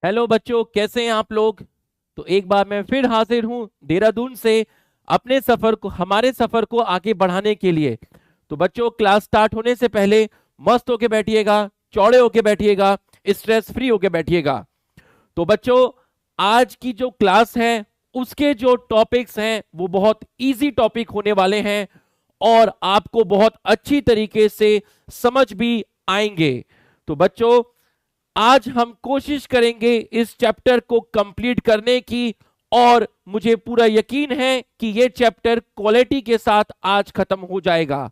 Hello बच्चों, कैसे हैं आप लोग। तो एक बार मैं फिर हाजिर हूं देहरादून से अपने सफर को हमारे सफर को आगे बढ़ाने के लिए। तो बच्चों, क्लास स्टार्ट होने से पहले मस्त होके बैठिएगा, चौड़े होके बैठिएगा, स्ट्रेस फ्री होके बैठिएगा। तो बच्चों, आज की जो क्लास है उसके जो टॉपिक्स हैं वो बहुत इजी टॉपिक होने वाले हैं और आपको बहुत अच्छी तरीके से समझ भी आएंगे। तो बच्चों, आज हम कोशिश करेंगे इस चैप्टर को कंप्लीट करने की और मुझे पूरा यकीन है कि ये चैप्टर क्वालिटी के साथ आज खत्म हो जाएगा।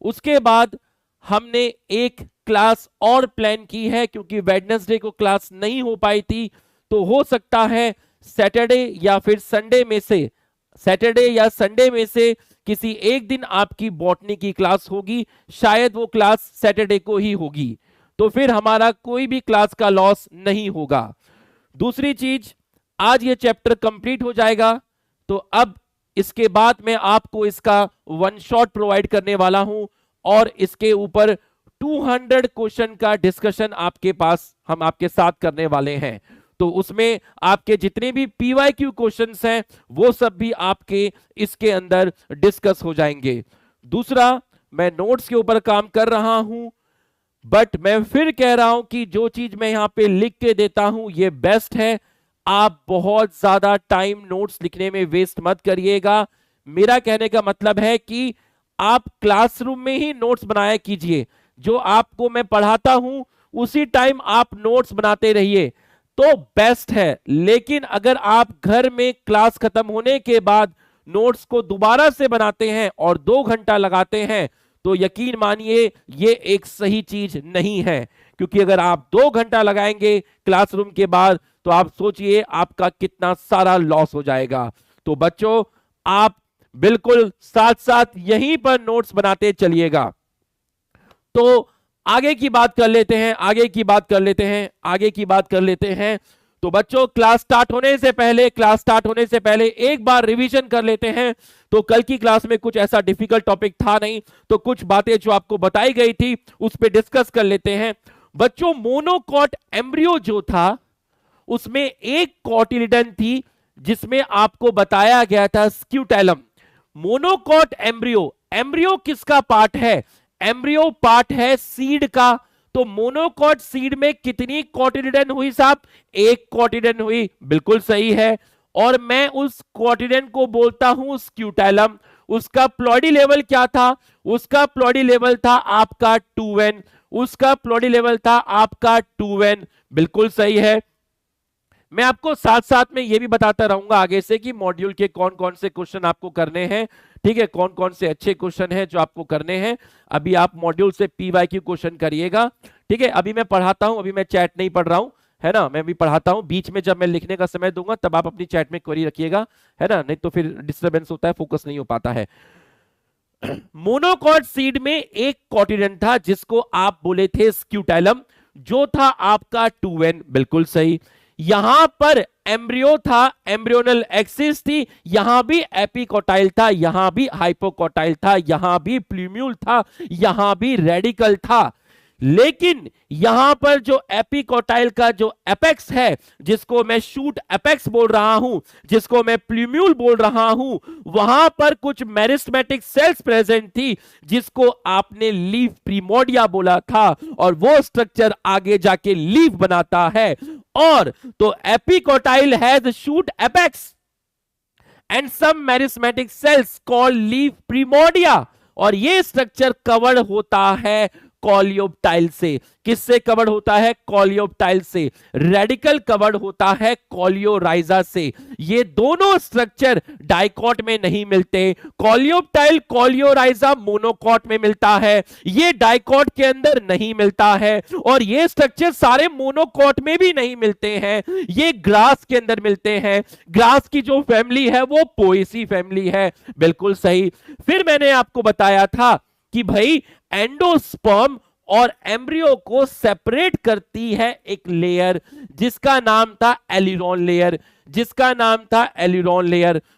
उसके बाद हमने एक क्लास और प्लान की है, क्योंकि वेडनेसडे को क्लास नहीं हो पाई थी, तो हो सकता है सैटरडे या फिर संडे में से सैटरडे या संडे में से किसी एक दिन आपकी बॉटनी की क्लास होगी। शायद वो क्लास सैटरडे को ही होगी, तो फिर हमारा कोई भी क्लास का लॉस नहीं होगा। दूसरी चीज, आज ये चैप्टर कंप्लीट हो जाएगा, तो अब इसके बाद मैं आपको इसका वन शॉट प्रोवाइड करने वाला हूं और इसके ऊपर 200 क्वेश्चन का डिस्कशन आपके पास हम आपके साथ करने वाले हैं। तो उसमें आपके जितने भी पीवाईक्यू क्वेश्चंस हैं वो सब भी आपके इसके अंदर डिस्कस हो जाएंगे। दूसरा, मैं नोट्स के ऊपर काम कर रहा हूं, बट मैं फिर कह रहा हूं कि जो चीज मैं यहां पे लिख के देता हूं ये बेस्ट है। आप बहुत ज्यादा टाइम नोट्स लिखने में वेस्ट मत करिएगा। मेरा कहने का मतलब है कि आप क्लासरूम में ही नोट्स बनाया कीजिए। जो आपको मैं पढ़ाता हूं उसी टाइम आप नोट्स बनाते रहिए तो बेस्ट है। लेकिन अगर आप घर में क्लास खत्म होने के बाद नोट्स को दोबारा से बनाते हैं और 2 घंटा लगाते हैं तो यकीन मानिए ये एक सही चीज नहीं है। क्योंकि अगर आप 2 घंटा लगाएंगे क्लासरूम के बाद तो आप सोचिए आपका कितना सारा लॉस हो जाएगा। तो बच्चों, आप बिल्कुल साथ साथ यहीं पर नोट्स बनाते चलिएगा। तो आगे की बात कर लेते हैं, आगे की बात कर लेते हैं। तो बच्चों, क्लास स्टार्ट होने से पहले एक बार रिवीजन कर लेते हैं। तो कल की क्लास में कुछ ऐसा डिफिकल्ट टॉपिक था नहीं, तो कुछ बातें जो आपको बताई गई थी उस पर डिस्कस कर लेते हैं। बच्चों, मोनोकॉट एम्ब्रियो जो था उसमें एक कॉटिलिडन थी जिसमें आपको बताया गया था स्क्यूटेलम। मोनोकॉट एम्ब्रियो किसका पार्ट है? एम्ब्रियो पार्ट है सीड का। तो मोनोकॉट सीड में कितनी कॉटिलिडन हुई साहब? एक कॉटिलिडन हुई, बिल्कुल सही है। और मैं उस कॉटिलिडन को बोलता हूं स्क्यूटेलम। उसका प्लॉडी लेवल क्या था? उसका प्लॉडी लेवल था आपका 2n। बिल्कुल सही है। मैं आपको साथ साथ में ये भी बताता रहूंगा आगे से कि मॉड्यूल के कौन कौन से क्वेश्चन आपको करने हैं। ठीक है, कौन कौन से अच्छे क्वेश्चन हैं जो आपको करने हैं। अभी आप मॉड्यूल से पीवाईक्यू क्वेश्चन करिएगा। ठीक है, अभी मैं पढ़ाता हूं, अभी मैं चैट नहीं पढ़ रहा हूं, है ना। मैं भी पढ़ाता हूं, बीच में जब मैं लिखने का समय दूंगा तब आप अपनी चैट में क्वेरी रखिएगा, है ना, नहीं तो फिर डिस्टर्बेंस होता है, फोकस नहीं हो पाता है। मोनोकॉट सीड में एक कॉटिलिडन था जिसको आप बोले थे स्क्यूटेलम, जो था आपका 2n। बिल्कुल सही। यहां पर एम्ब्रियो था, एम्ब्रियोनल एक्सिस थी, यहां भी एपिकोटाइल था, यहां भी हाइपोकोटाइल था, यहां भी प्लूम्यूल था, यहां भी रेडिकल था। लेकिन यहां पर जो एपिकोटाइल का जो एपेक्स है, जिसको मैं शूट एपेक्स बोल रहा हूं, जिसको मैं प्लूम्यूल बोल रहा हूं, वहां पर कुछ मेरिस्टेमेटिक सेल्स प्रेजेंट थी जिसको आपने लीफ प्रिमोडिया बोला था, और वो स्ट्रक्चर आगे जाके लीफ बनाता है। और तो epicotyl has shoot apex and some meristematic cells called leaf primordia, और ये स्ट्रक्चर कवर्ड होता है कॉलियोप्टाइल से। किससे कवर्ड होता है? कॉलियोप्टाइल से। रेडिकल कवर्ड होता है कॉलियोराइजा से। ये दोनों स्ट्रक्चर डाइकॉट में नहीं मिलते। कॉलियोप्टाइल कॉलियोराइजा मोनोकॉट में मिलता है, ये डाइकॉट के अंदर नहीं मिलता है। और ये स्ट्रक्चर सारे मोनोकॉट में भी नहीं मिलते हैं, ये ग्रास के अंदर मिलते हैं। ग्रास की जो फैमिली है वो पोएसी फैमिली है। बिल्कुल सही। फिर मैंने आपको बताया था कि भाई एंडोस्पर्म और एम्ब्रियो को सेपरेट करती है एक लेयर जिसका नाम था एलिरॉन लेयर,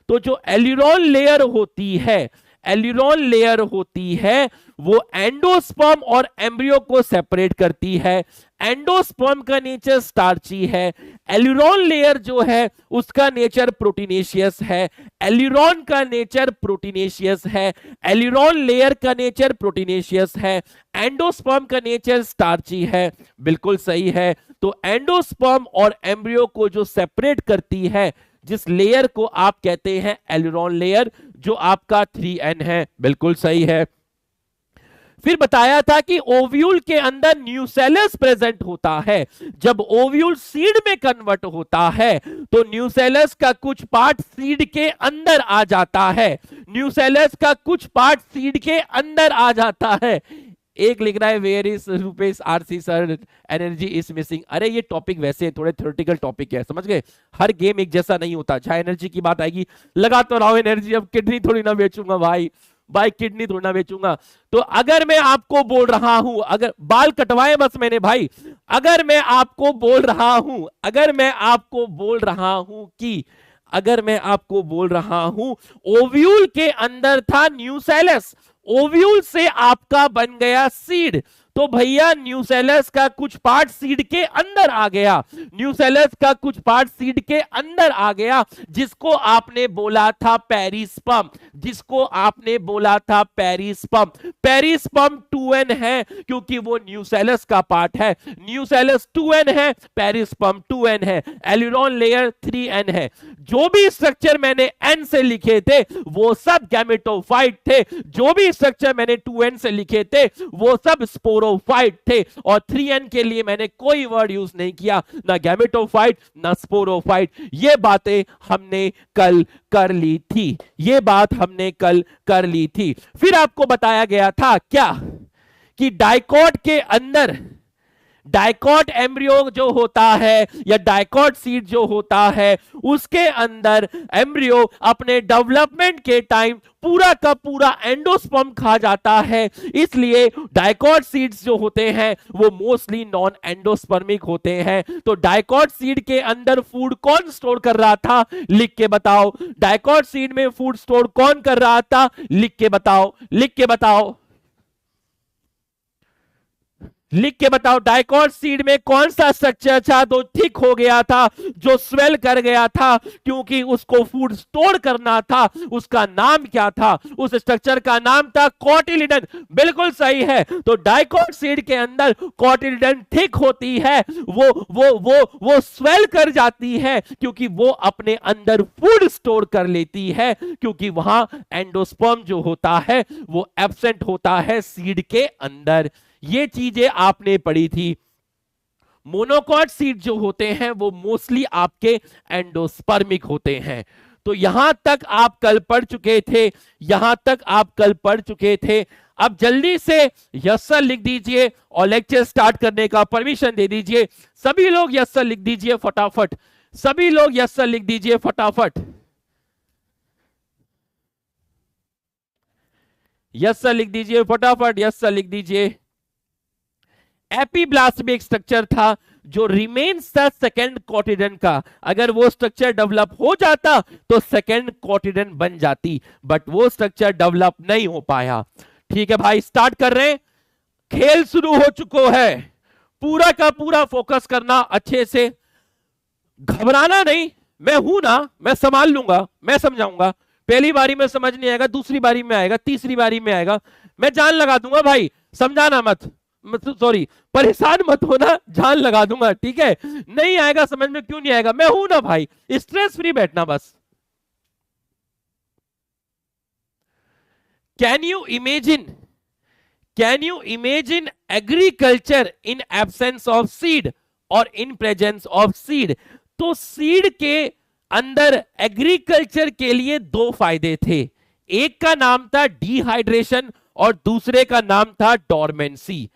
तो जो एलिरॉन लेयर होती है, एल्यूरोन लेयर होती है वो एंडोस्पर्म और एम्ब्रियो को सेपरेट करती है। एंडोस्पर्म का नेचर स्टार्ची है, एल्यूरोन लेयर जो है उसका नेचर प्रोटीनेशियस है, एल्यूरोन का नेचर प्रोटीनेशियस है, एल्यूरोन लेयर का नेचर प्रोटीनेशियस है, एंडोस्पर्म का नेचर स्टार्ची है। बिल्कुल सही है। तो एंडोस्पर्म और एम्ब्रियो को जो सेपरेट करती है, जिस लेयर को आप कहते हैं एल्यूरोन लेयर, जो आपका 3N है। बिल्कुल सही है। फिर बताया था कि ओव्यूल के अंदर न्यूसेलस प्रेजेंट होता है। जब ओव्यूल सीड में कन्वर्ट होता है तो न्यूसेलस का कुछ पार्ट सीड के अंदर आ जाता है। न्यूसेलस का कुछ पार्ट सीड के अंदर आ जाता है। एक लिख रहा है where is Rupesh RC sir energy is missing. अरे ये टॉपिक वैसे थोड़े थ्योरेटिकल टॉपिक है, समझ गए। हर गेम एक जैसा नहीं होता। जहां एनर्जी की बात आएगी लगा तो रहा हूं एनर्जी, अब किडनी थोड़ी ना बेचूंगा भाई किडनी थोड़ी ना बेचूंगा। तो अगर मैं आपको बोल रहा हूं, अगर बाल कटवाए बस मैंने भाई, अगर मैं आपको बोल रहा हूं, अगर मैं आपको बोल रहा हूं ओव्यूल के अंदर था न्यूसेलस, ओव्यूल से आपका बन गया सीड, तो भैया न्यूसेलस का कुछ पार्ट सीड के अंदर आ गया, न्यूसेलस का कुछ पार्ट सीड के अंदर आ गया, जिसको आपने बोला था पेरिस्पर्म, जिसको आपने बोला था पेरिस्पर्म। पेरिस्पर्म 2N है क्योंकि वो न्यूसेलस का पार्ट है, न्यूसेलस 2N है, पेरिस्पर्म 2N है, एल्यूरोन लेयर 3N है। जो भी स्ट्रक्चर मैंने N से लिखे थे वो सब गैमेटोफाइट थे, जो भी स्ट्रक्चर मैंने 2N से लिखे थे वो सब स्पोरोफाइट थे, और 3N के लिए मैंने कोई वर्ड यूज नहीं किया, ना गैमेटोफाइट ना स्पोरोफाइट। ये बातें हमने कल कर ली थी, ये बात हमने कल कर ली थी। फिर आपको बताया गया था क्या कि डाइकॉट के अंदर, डाइकॉट एम्ब्रियो जो होता है या डाइकॉट सीड जो होता है उसके अंदर एम्ब्रियो अपने डेवलपमेंट के टाइम पूरा का पूरा एंडोस्पर्म खा जाता है, इसलिए डाइकॉट सीड्स जो होते हैं वो मोस्टली नॉन एंडोस्पर्मिक होते हैं। तो डाइकॉट सीड के अंदर फूड कौन स्टोर कर रहा था, लिख के बताओ। डाइकॉट सीड में फूड स्टोर कौन कर रहा था, लिख के बताओ, लिख के बताओ, लिख के बताओ। डाइकॉट सीड में कौन सा स्ट्रक्चर था जो थिक हो गया था, जो स्वेल कर गया था, क्योंकि उसको फूड स्टोर करना था। उसका नाम क्या था, उस स्ट्रक्चर का नाम था कॉटिलिडन। बिल्कुल सही है। तो डाइकॉट सीड के अंदर कॉटिलिडन थिक होती है, वो स्वेल कर जाती है क्योंकि वो अपने अंदर फूड स्टोर कर लेती है, क्योंकि वहां एंडोस्पर्म जो होता है वो एब्सेंट होता है सीड के अंदर। ये चीजें आपने पढ़ी थी। मोनोकॉट सीड जो होते हैं वो मोस्टली आपके एंडोस्पर्मिक होते हैं। तो यहां तक आप कल पढ़ चुके थे, यहां तक आप कल पढ़ चुके थे। अब जल्दी से यस सर लिख दीजिए और लेक्चर स्टार्ट करने का परमिशन दे दीजिए। सभी लोग यस सर लिख दीजिए फटाफट, सभी लोग यस सर लिख दीजिए फटाफट, यस सर लिख दीजिए फटाफट, यस सर लिख दीजिए। एपीब्लास्ट में एक स्ट्रक्चर था जो रिमेन्स था सेकेंड कॉटिडन का, अगर वो स्ट्रक्चर डेवलप हो जाता तो सेकेंड कॉटिडन बन जाती, बट वो स्ट्रक्चर डेवलप नहीं हो पाया। ठीक है भाई, स्टार्ट कर रहे हैं। खेल शुरू हो चुका है, पूरा का पूरा फोकस करना, अच्छे से घबराना नहीं। मैं हूं ना, मैं संभाल लूंगा, मैं समझाऊंगा। पहली बारी में समझ नहीं आएगा, दूसरी बारी में आएगा, तीसरी बारी में आएगा, मैं जान लगा दूंगा भाई। समझाना मत, सॉरी परेशान मत होना, जान लगा दूंगा। ठीक है, नहीं आएगा समझ में, क्यों नहीं आएगा, मैं हूं ना भाई। स्ट्रेस फ्री बैठना बस। Can you imagine agriculture in absence of seed और इन प्रेजेंस ऑफ सीड। तो सीड के अंदर एग्रीकल्चर के लिए दो फायदे थे, एक का नाम था डिहाइड्रेशन और दूसरे का नाम था डोरमेंसी।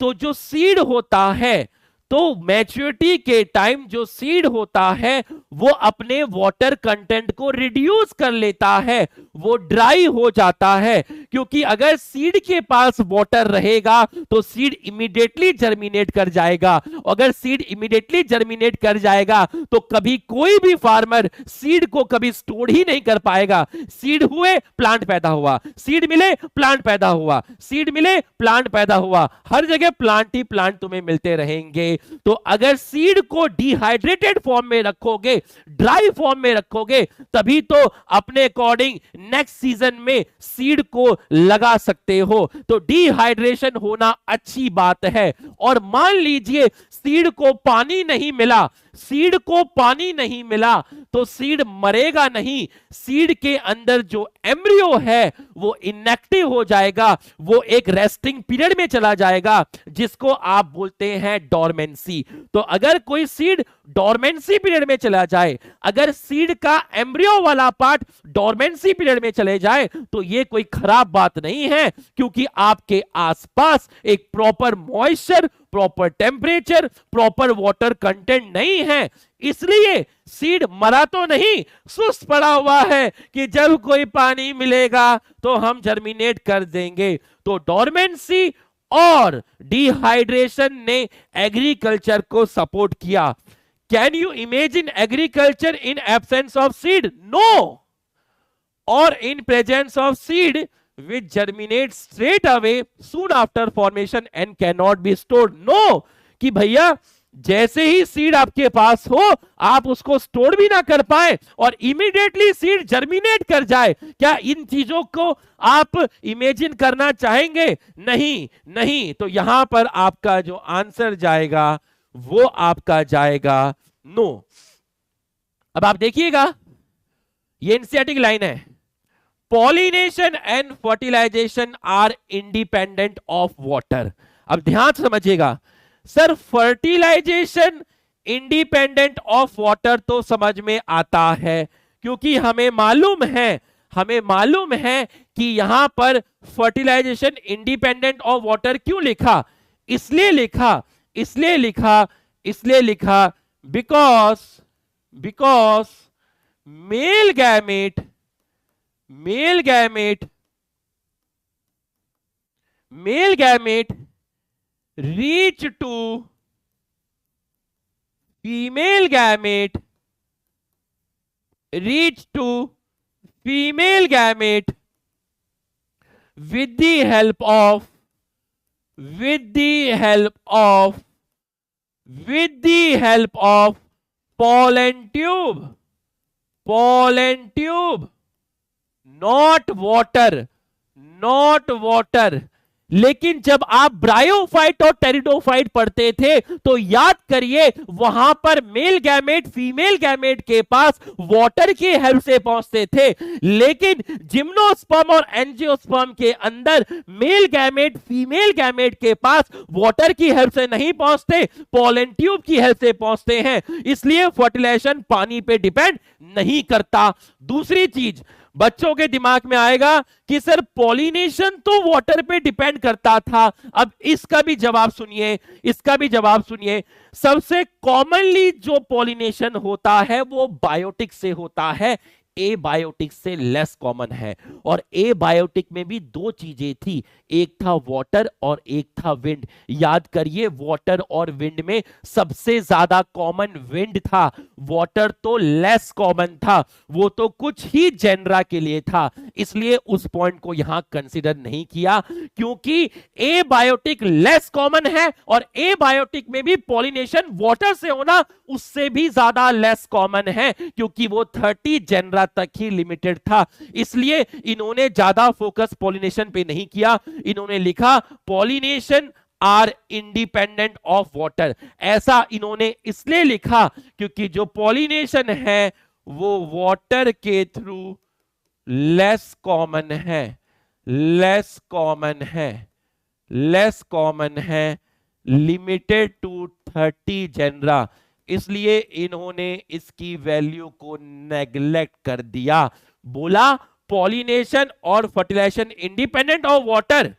तो जो सीड होता है, तो मैच्योरिटी के टाइम जो सीड होता है वो अपने वाटर कंटेंट को रिड्यूस कर लेता है, वो ड्राई हो जाता है। क्योंकि अगर सीड के पास वाटर रहेगा तो सीड इमीडिएटली जर्मिनेट कर जाएगा। अगर सीड इमीडिएटली जर्मिनेट कर जाएगा तो कभी कोई भी फार्मर सीड को कभी स्टोर ही नहीं कर पाएगा। सीड हुए प्लांट पैदा हुआ, सीड मिले प्लांट पैदा हुआ, सीड मिले प्लांट पैदा हुआ, हर जगह प्लांट ही प्लांट तुम्हें मिलते रहेंगे। तो अगर सीड को डिहाइड्रेटेड फॉर्म में रखोगे, ड्राई फॉर्म में रखोगे, तभी तो अपने अकॉर्डिंग नेक्स्ट सीजन में सीड को लगा सकते हो। तो डिहाइड्रेशन होना अच्छी बात है। और मान लीजिए सीड को पानी नहीं मिला, सीड को पानी नहीं मिला तो सीड मरेगा नहीं, सीड के अंदर जो एम्ब्रियो है वो इनएक्टिव हो जाएगा, वो एक रेस्टिंग पीरियड में चला जाएगा जिसको आप बोलते हैं डोरमेंसी। तो अगर कोई सीड डोरमेंसी पीरियड में चला जाए, अगर सीड का एम्ब्रियो वाला पार्ट डोरमेंसी पीरियड में चले जाए तो ये कोई खराब बात नहीं है, क्योंकि आपके आसपास एक proper moisture, proper temperature, proper water content नहीं है। इसलिए सीड मरा तो नहीं, सुस्त पड़ा हुआ है कि जब कोई पानी मिलेगा तो हम जर्मिनेट कर देंगे। तो डोरमेंसी और डिहाइड्रेशन ने एग्रीकल्चर को सपोर्ट किया। Can you imagine agriculture in absence of seed? No. और in presence of seed which germinate straight away soon after formation and cannot be stored? No, कि भैया जैसे ही सीड आपके पास हो आप उसको स्टोर भी ना कर पाए और इमीडिएटली सीड जर्मिनेट कर जाए। क्या इन चीजों को आप इमेजिन करना चाहेंगे? नहीं, नहीं। तो यहां पर आपका जो आंसर जाएगा वो आपका जाएगा नो। अब आप देखिएगा, ये एनसीईआरटी लाइन है, pollination and fertilisation are independent of water. अब ध्यान से समझिएगा, sir fertilisation independent of water तो समझ में आता है, क्योंकि हमें मालूम है कि यहां पर फर्टिलाइजेशन इंडिपेंडेंट ऑफ वाटर क्यों लिखा? इसलिए लिखा because male gamete reach to female gamete with the help of pollen tube, not water। लेकिन जब आप ब्रायोफाइट और टेरिडोफाइट पढ़ते थे तो याद करिए, वहां पर मेल गैमेट फीमेल गैमेट के पास वाटर की हेल्प से पहुंचते थे, लेकिन जिम्नोस्पर्म और एंजियोस्पर्म के अंदर मेल गैमेट फीमेल गैमेट के पास वाटर की हेल्प से नहीं पहुंचते, पॉलन ट्यूब की हेल्प से पहुंचते हैं। इसलिए फर्टिलाइजेशन पानी पे डिपेंड नहीं करता। दूसरी चीज बच्चों के दिमाग में आएगा कि सर पॉलिनेशन तो वाटर पे डिपेंड करता था। अब इसका भी जवाब सुनिए। सबसे कॉमनली जो पॉलिनेशन होता है वो बायोटिक से होता है, एबायोटिक से लेस कॉमन है। और एबायोटिक में भी दो चीजें थी, एक था वाटर और एक था विंड। याद करिए, वाटर और विंड में सबसे ज्यादा कॉमन विंड था, वाटर तो लेस कॉमन था, वो तो कुछ ही जेनरा के लिए था। इसलिए उस पॉइंट को यहां कंसीडर नहीं किया, क्योंकि एबायोटिक लेस कॉमन है और एबायोटिक में भी पॉलिनेशन वाटर से होना उससे भी ज्यादा लेस कॉमन है, क्योंकि वो 30 जेनरा तक ही लिमिटेड था। इसलिए इन्होंने ज्यादा फोकस पॉलिनेशन पे नहीं किया, इन्होंने लिखा pollination are independent of water. ऐसा इन्होंने इसलिए लिखा क्योंकि जो पॉलिनेशन है वो वाटर के थ्रू लेस कॉमन है, लिमिटेड टू 30 जेनरा। इसलिए इन्होंने इसकी वैल्यू को नेग्लेक्ट कर दिया। बोला पॉलिनेशन और fertilisation independent of water,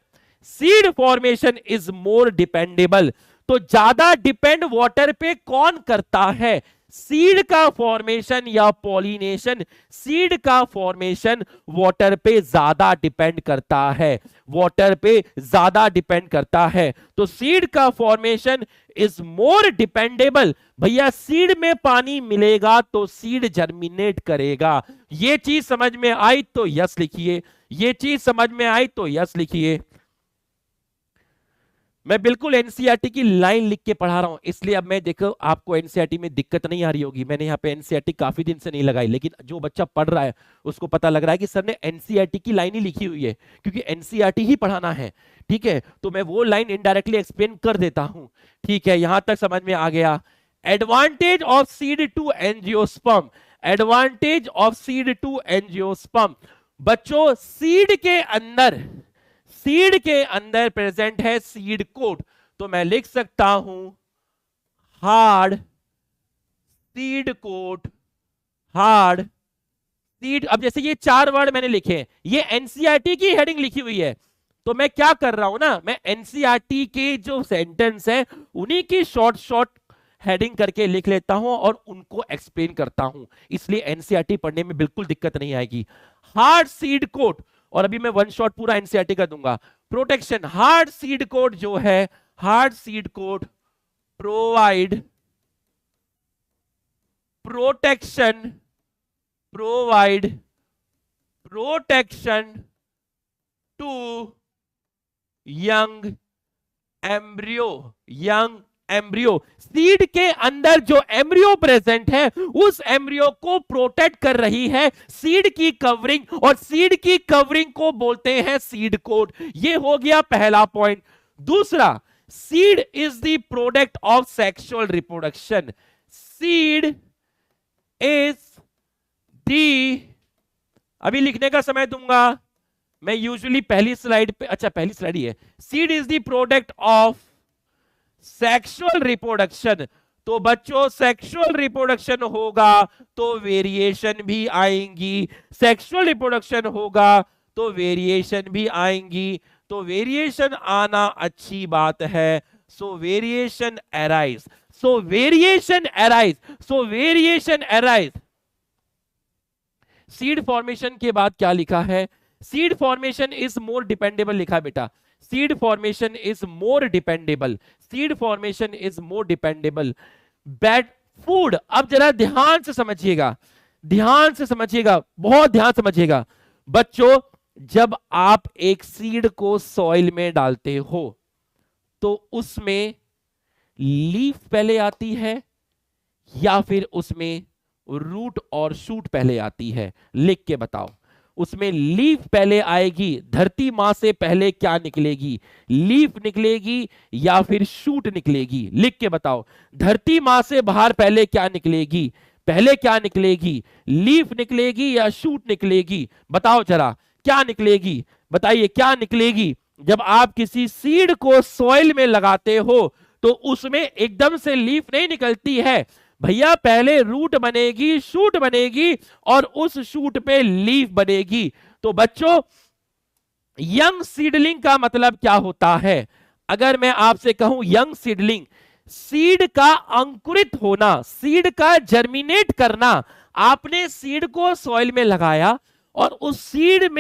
seed formation is more dependable. तो ज्यादा डिपेंड वाटर पे कौन करता है? सीड का फॉर्मेशन या पॉलिनेशन? सीड का फॉर्मेशन वाटर पे ज्यादा डिपेंड करता है, वाटर पे ज्यादा डिपेंड करता है। तो सीड का फॉर्मेशन इज मोर डिपेंडेबल। भैया सीड में पानी मिलेगा तो सीड जर्मिनेट करेगा। ये चीज समझ में आई तो यस लिखिए, ये चीज समझ में आई तो यस लिखिए। मैं बिल्कुल एनसीईआरटी की लाइन लिख के पढ़ा रहा हूं, इसलिए अब मैं देखो आपको एनसीईआरटी में दिक्कत नहीं आ रही होगी। मैंने यहाँ पे एनसीईआरटी काफी दिन से नहीं लगाई, लेकिन जो बच्चा पढ़ रहा है उसको पता लग रहा है कि सर ने एनसीईआरटी की लाइन ही लिखी हुई है, क्योंकि एनसीईआरटी ही पढ़ाना है। ठीक है, तो मैं वो लाइन इनडायरेक्टली एक्सप्लेन कर देता हूं। ठीक है, यहां तक समझ में आ गया। Advantage of seed to angiosperm, advantage of seed to angiosperm. बच्चों सीड के अंदर प्रेजेंट है सीड कोट, तो मैं लिख सकता हूं hard seed coat, hard seed. अब जैसे ये 4 वर्ड मैंने लिखे, ये एनसीईआरटी की हेडिंग लिखी हुई है, तो मैं क्या कर रहा हूं ना, मैं एनसीईआरटी के जो सेंटेंस है उन्हीं की शॉर्ट हेडिंग करके लिख लेता हूं और उनको एक्सप्लेन करता हूं, इसलिए एनसीईआरटी पढ़ने में बिल्कुल दिक्कत नहीं आएगी। हार्ड सीड कोट, और अभी मैं वन शॉट पूरा एनसीईआरटी का दूंगा। प्रोटेक्शन, हार्ड सीड कोट जो है, hard seed coat provide protection, provide protection to young embryo, young embryo. Seed के अंदर जो एम्ब्रियो प्रेजेंट है उस एम्ब्रियो को प्रोटेक्ट कर रही है सीड की कवरिंग, और सीड की कवरिंग को बोलते हैं सीड कोट। ये हो गया पहला पॉइंट। दूसरा, seed is the product of sexual reproduction, seed is the, अभी लिखने का समय दूंगा मैं, यूजुअली पहली स्लाइड पे, अच्छा पहली स्लाइड ही है। Seed is the product of sexual reproduction, तो बच्चों सेक्सुअल रिप्रोडक्शन होगा तो वेरिएशन भी आएंगी, सेक्सुअल रिप्रोडक्शन होगा तो वेरिएशन भी आएंगी, तो वेरिएशन आना अच्छी बात है। सो वेरिएशन अराइज, सो वेरिएशन अराइज, सो वेरिएशन अराइज। सीड फॉर्मेशन के बाद क्या लिखा है? Seed formation is more dependable लिखा बेटा, seed formation is more dependable, seed formation is more dependable. Bad food, अब जरा ध्यान से समझिएगा, ध्यान से समझिएगा, बहुत ध्यान समझिएगा बच्चों। जब आप एक सीड को सॉइल में डालते हो तो उसमें लीफ पहले आती है या फिर उसमें रूट और शूट पहले आती है? लिख के बताओ। उसमें लीफ पहले आएगी, धरती मां से पहले क्या निकलेगी? लीफ निकलेगी या फिर शूट निकलेगी? लिख के बताओ। धरती मां से बाहर पहले क्या निकलेगी? पहले क्या निकलेगी? लीफ निकलेगी या शूट निकलेगी? बताओ जरा क्या निकलेगी, बताइए क्या निकलेगी? जब आप किसी सीड को सॉइल में लगाते हो तो उसमें एकदम से लीफ नहीं निकलती है भैया, पहले रूट बनेगी, शूट बनेगी और उस शूट पे लीफ बनेगी। तो बच्चों यंग सीडलिंग का मतलब क्या होता है? अगर मैं आपसे कहूं यंग सीडलिंग, सीड का अंकुरित होना, सीड का जर्मिनेट करना। आपने सीड को सॉइल में लगाया और उस सीड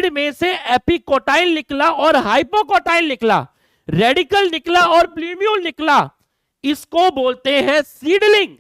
में से एपिकोटाइल निकला और हाइपोकोटाइल निकला, रेडिकल निकला और प्लूम्यूल निकला, इसको बोलते हैं सीडलिंग।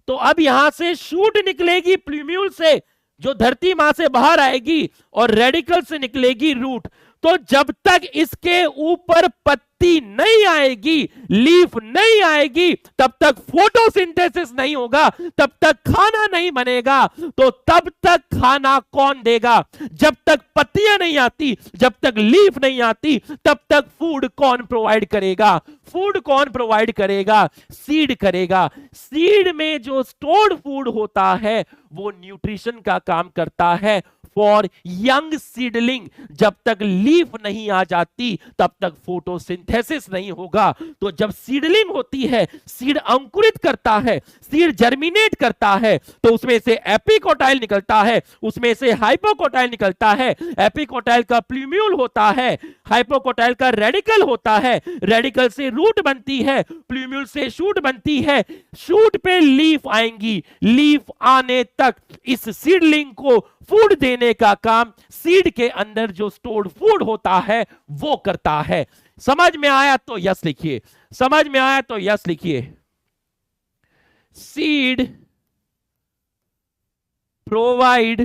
तो अब यहां से शूट निकलेगी प्लूम्यूल से जो धरती मां से बाहर आएगी और रेडिकल से निकलेगी रूट। तो जब तक इसके ऊपर पत्ती नहीं आएगी, लीफ नहीं आएगी, तब तक फोटोसिंथेसिस नहीं होगा, तब तक खाना नहीं बनेगा। तो तब तक खाना कौन देगा? जब तक पत्तियां नहीं आती, जब तक लीफ नहीं आती, तब तक फूड कौन प्रोवाइड करेगा? फूड कौन प्रोवाइड करेगा? सीड करेगा। सीड में जो स्टोर्ड फूड होता है वो न्यूट्रिशन का काम करता है, फॉर यंग सीडलिंग। जब तक लीफ नहीं आ जाती तब तक फोटोसिंथेसिस नहीं होगा। तो जब सीडलिंग होती है, सीड अंकुरित करता है, सीड जर्मिनेट करता है, तो उसमें से एपिकोटाइल निकलता है, उसमें से हाइपोकोटाइल निकलता है। एपिकोटाइल का प्लूम्यूल होता है, हाइपोकोटाइल का रेडिकल होता है, रेडिकल से रूट बनती है, प्लूम्यूल से शूट बनती है, शूट पे लीफ आएंगी। लीफ आने तक इस सीडलिंग को फूड देने का काम सीड के अंदर जो स्टोर्ड फूड होता है वो करता है। समझ में आया तो यस लिखिए, समझ में आया तो यस लिखिए। Seed provide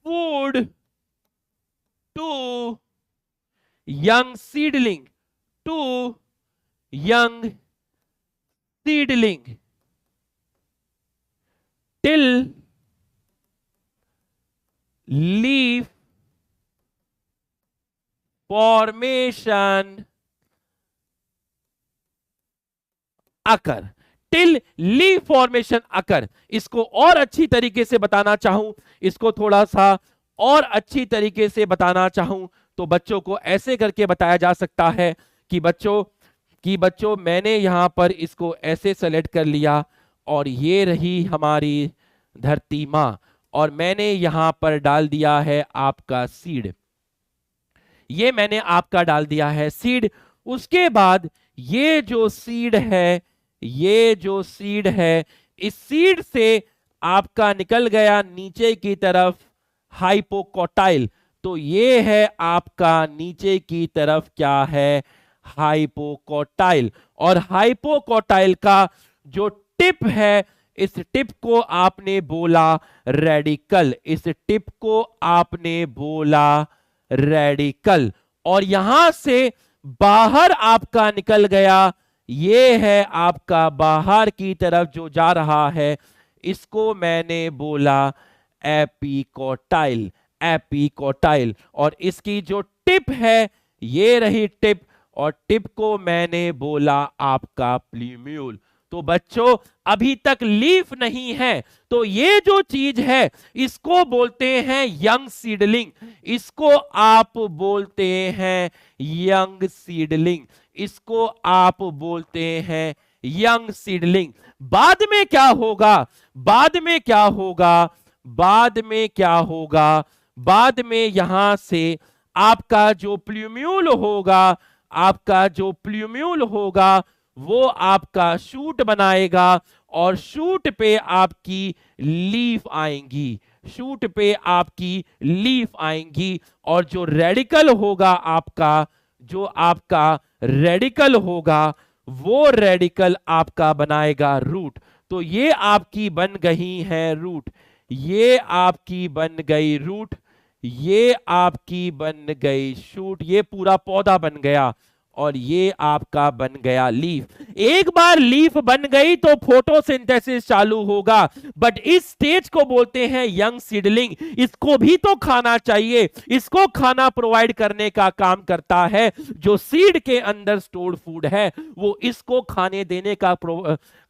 food to young seedling till leaf formation occur। Till leaf formation occur, इसको और अच्छी तरीके से बताना चाहूं, इसको थोड़ा सा और अच्छी तरीके से बताना चाहूं तो बच्चों को ऐसे करके बताया जा सकता है कि बच्चों मैंने यहां पर इसको ऐसे सेलेक्ट कर लिया और ये रही हमारी धरती मां, और मैंने यहां पर डाल दिया है आपका सीड, ये मैंने आपका डाल दिया है सीड। उसके बाद ये जो सीड है, इस सीड से आपका निकल गया नीचे की तरफ हाइपोकोटाइल, तो ये है आपका नीचे की तरफ क्या है, हाइपोकोटाइल। और हाइपोकोटाइल का जो टिप है, इस टिप को आपने बोला रेडिकल, इस टिप को आपने बोला रेडिकल। और यहां से बाहर आपका निकल गया, ये है आपका बाहर की तरफ जो जा रहा है, इसको मैंने बोला एपिकोटाइल, एपिकोटाइल। और इसकी जो टिप है, ये रही टिप, और टिप को मैंने बोला आपका प्लूम्यूल। तो बच्चों अभी तक लीफ नहीं है, तो ये जो चीज है इसको बोलते हैं यंग सीडलिंग, इसको आप बोलते हैं यंग सीडलिंग, इसको आप बोलते हैं यंग सीडलिंग। बाद में क्या होगा, बाद में क्या होगा, बाद में क्या होगा, बाद में यहां से आपका जो प्लूम्यूल होगा, आपका जो प्लूम्यूल होगा वो आपका शूट बनाएगा, और शूट पे आपकी लीफ आएंगी, शूट पे आपकी लीफ आएंगी। और जो रेडिकल होगा आपका, जो आपका रेडिकल होगा, वो रेडिकल आपका बनाएगा रूट। तो ये आपकी बन गई है रूट, ये आपकी बन गई रूट, ये आपकी बन गई शूट, ये पूरा पौधा बन गया, और ये आपका बन गया लीफ। एक बार लीफ बन गई तो फोटोसिंथेसिस चालू होगा, बट इस स्टेज को बोलते हैं यंग सीडलिंग। इसको भी तो खाना चाहिए, इसको खाना प्रोवाइड करने का काम करता है जो सीड के अंदर स्टोर्ड फूड है, वो इसको खाने देने का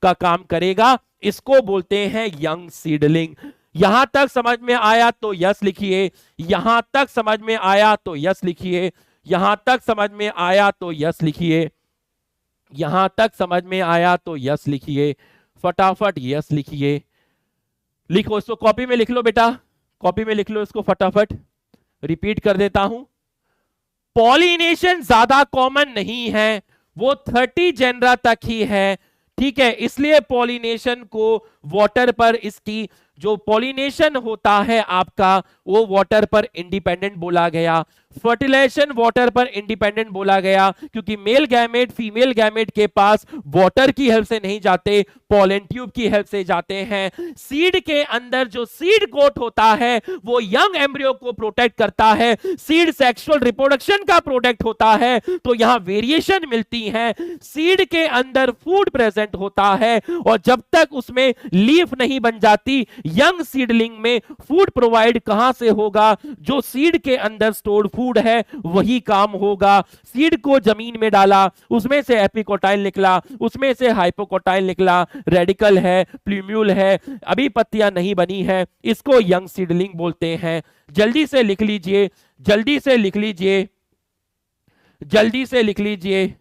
काम करेगा, इसको बोलते हैं यंग सीडलिंग। यहां तक समझ में आया तो यस लिखिए, यहां तक समझ में आया तो यस लिखिए, यहां तक समझ में आया तो यस लिखिए, यहां तक समझ में आया तो यस लिखिए, फटाफट यस लिखिए। लिखो इसको, कॉपी में लिख लो बेटा, कॉपी में लिख लो इसको फटाफट। रिपीट कर देता हूं, पॉलिनेशन ज्यादा कॉमन नहीं है, वो 30 जेनरा तक ही है, ठीक है। इसलिए पॉलिनेशन को वाटर पर, इसकी जो पॉलिनेशन होता है आपका वो वाटर पर इंडिपेंडेंट बोला गया, फर्टिलाइजेशन वाटर पर इंडिपेंडेंट बोला गया, क्योंकि मेल गैमेट फीमेल गैमेट के पास वाटर की हेल्प से नहीं जाते, पॉलन ट्यूब की हेल्प से जाते हैं। सीड के अंदर जो सीड कोट होता है वो यंग एम्ब्रियो को प्रोटेक्ट करता है, सीड सेक्सुअल रिप्रोडक्शन का प्रोडक्ट होता है, तो यहां वेरिएशन मिलती है। सीड के अंदर फूड प्रेजेंट होता है, और जब तक उसमें लीफ नहीं बन जाती, यंग सीडलिंग में फूड प्रोवाइड कहां से होगा? जो सीड के अंदर स्टोर्ड फूड है वही काम होगा। सीड को जमीन में डाला, उसमें से एपिकोटाइल निकला, उसमें से हाइपोकोटाइल निकला, रेडिकल है, प्लूम्यूल है, अभी पत्तियां नहीं बनी है, इसको यंग सीडलिंग बोलते हैं। जल्दी से लिख लीजिए, जल्दी से लिख लीजिए, जल्दी से लिख लीजिए,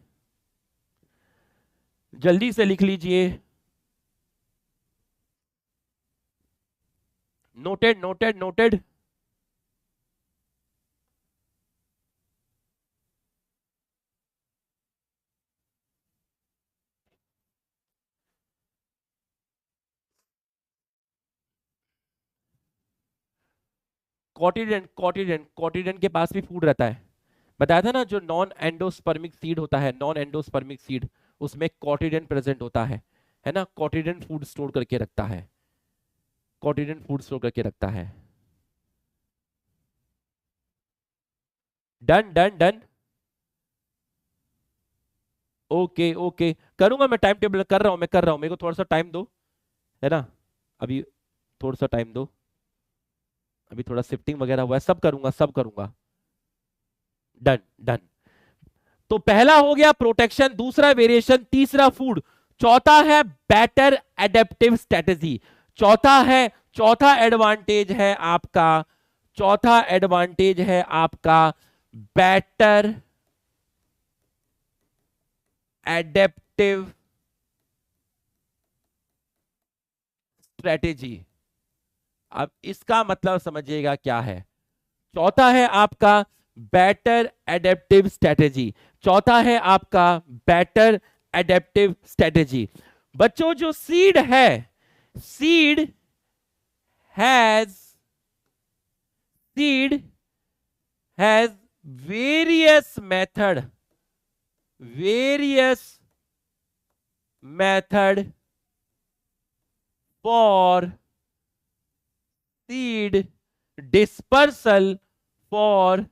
जल्दी से लिख लीजिए। Noted noted noted. Cotyledon cotyledon cotyledon के पास भी फूड रहता है। बताया था ना, जो नॉन एंडोस्पर्मिक सीड होता है, नॉन एंडोस्पर्मिक सीड, उसमें कॉटिडेंट प्रेजेंट होता है ना। कॉटिडेंट फूड स्टोर करके रखता है, कॉटिडेंट फूड स्टोर करके रखता है। Done done done. Okay okay, करूंगा मैं, टाइम टेबल कर रहा हूं, मैं कर रहा हूं, मेरे को थोड़ा सा टाइम दो, है ना। अभी थोड़ा सा टाइम दो, अभी थोड़ा शिफ्टिंग वगैरह हुआ है, सब करूंगा सब करूंगा। Done done. तो पहला हो गया प्रोटेक्शन, दूसरा वेरिएशन, तीसरा फूड, चौथा है बेटर एडेप्टिव स्ट्रेटेजी। चौथा है, चौथा एडवांटेज है आपका, चौथा एडवांटेज है आपका बेटर एडेप्टिव स्ट्रेटेजी। अब इसका मतलब समझिएगा क्या है। चौथा है आपका बेटर एडेप्टिव स्ट्रेटेजी, चौथा है आपका बेटर एडेप्टिव स्ट्रेटेजी। बच्चों जो सीड है, seed has, seed has various method, various method for seed dispersal, for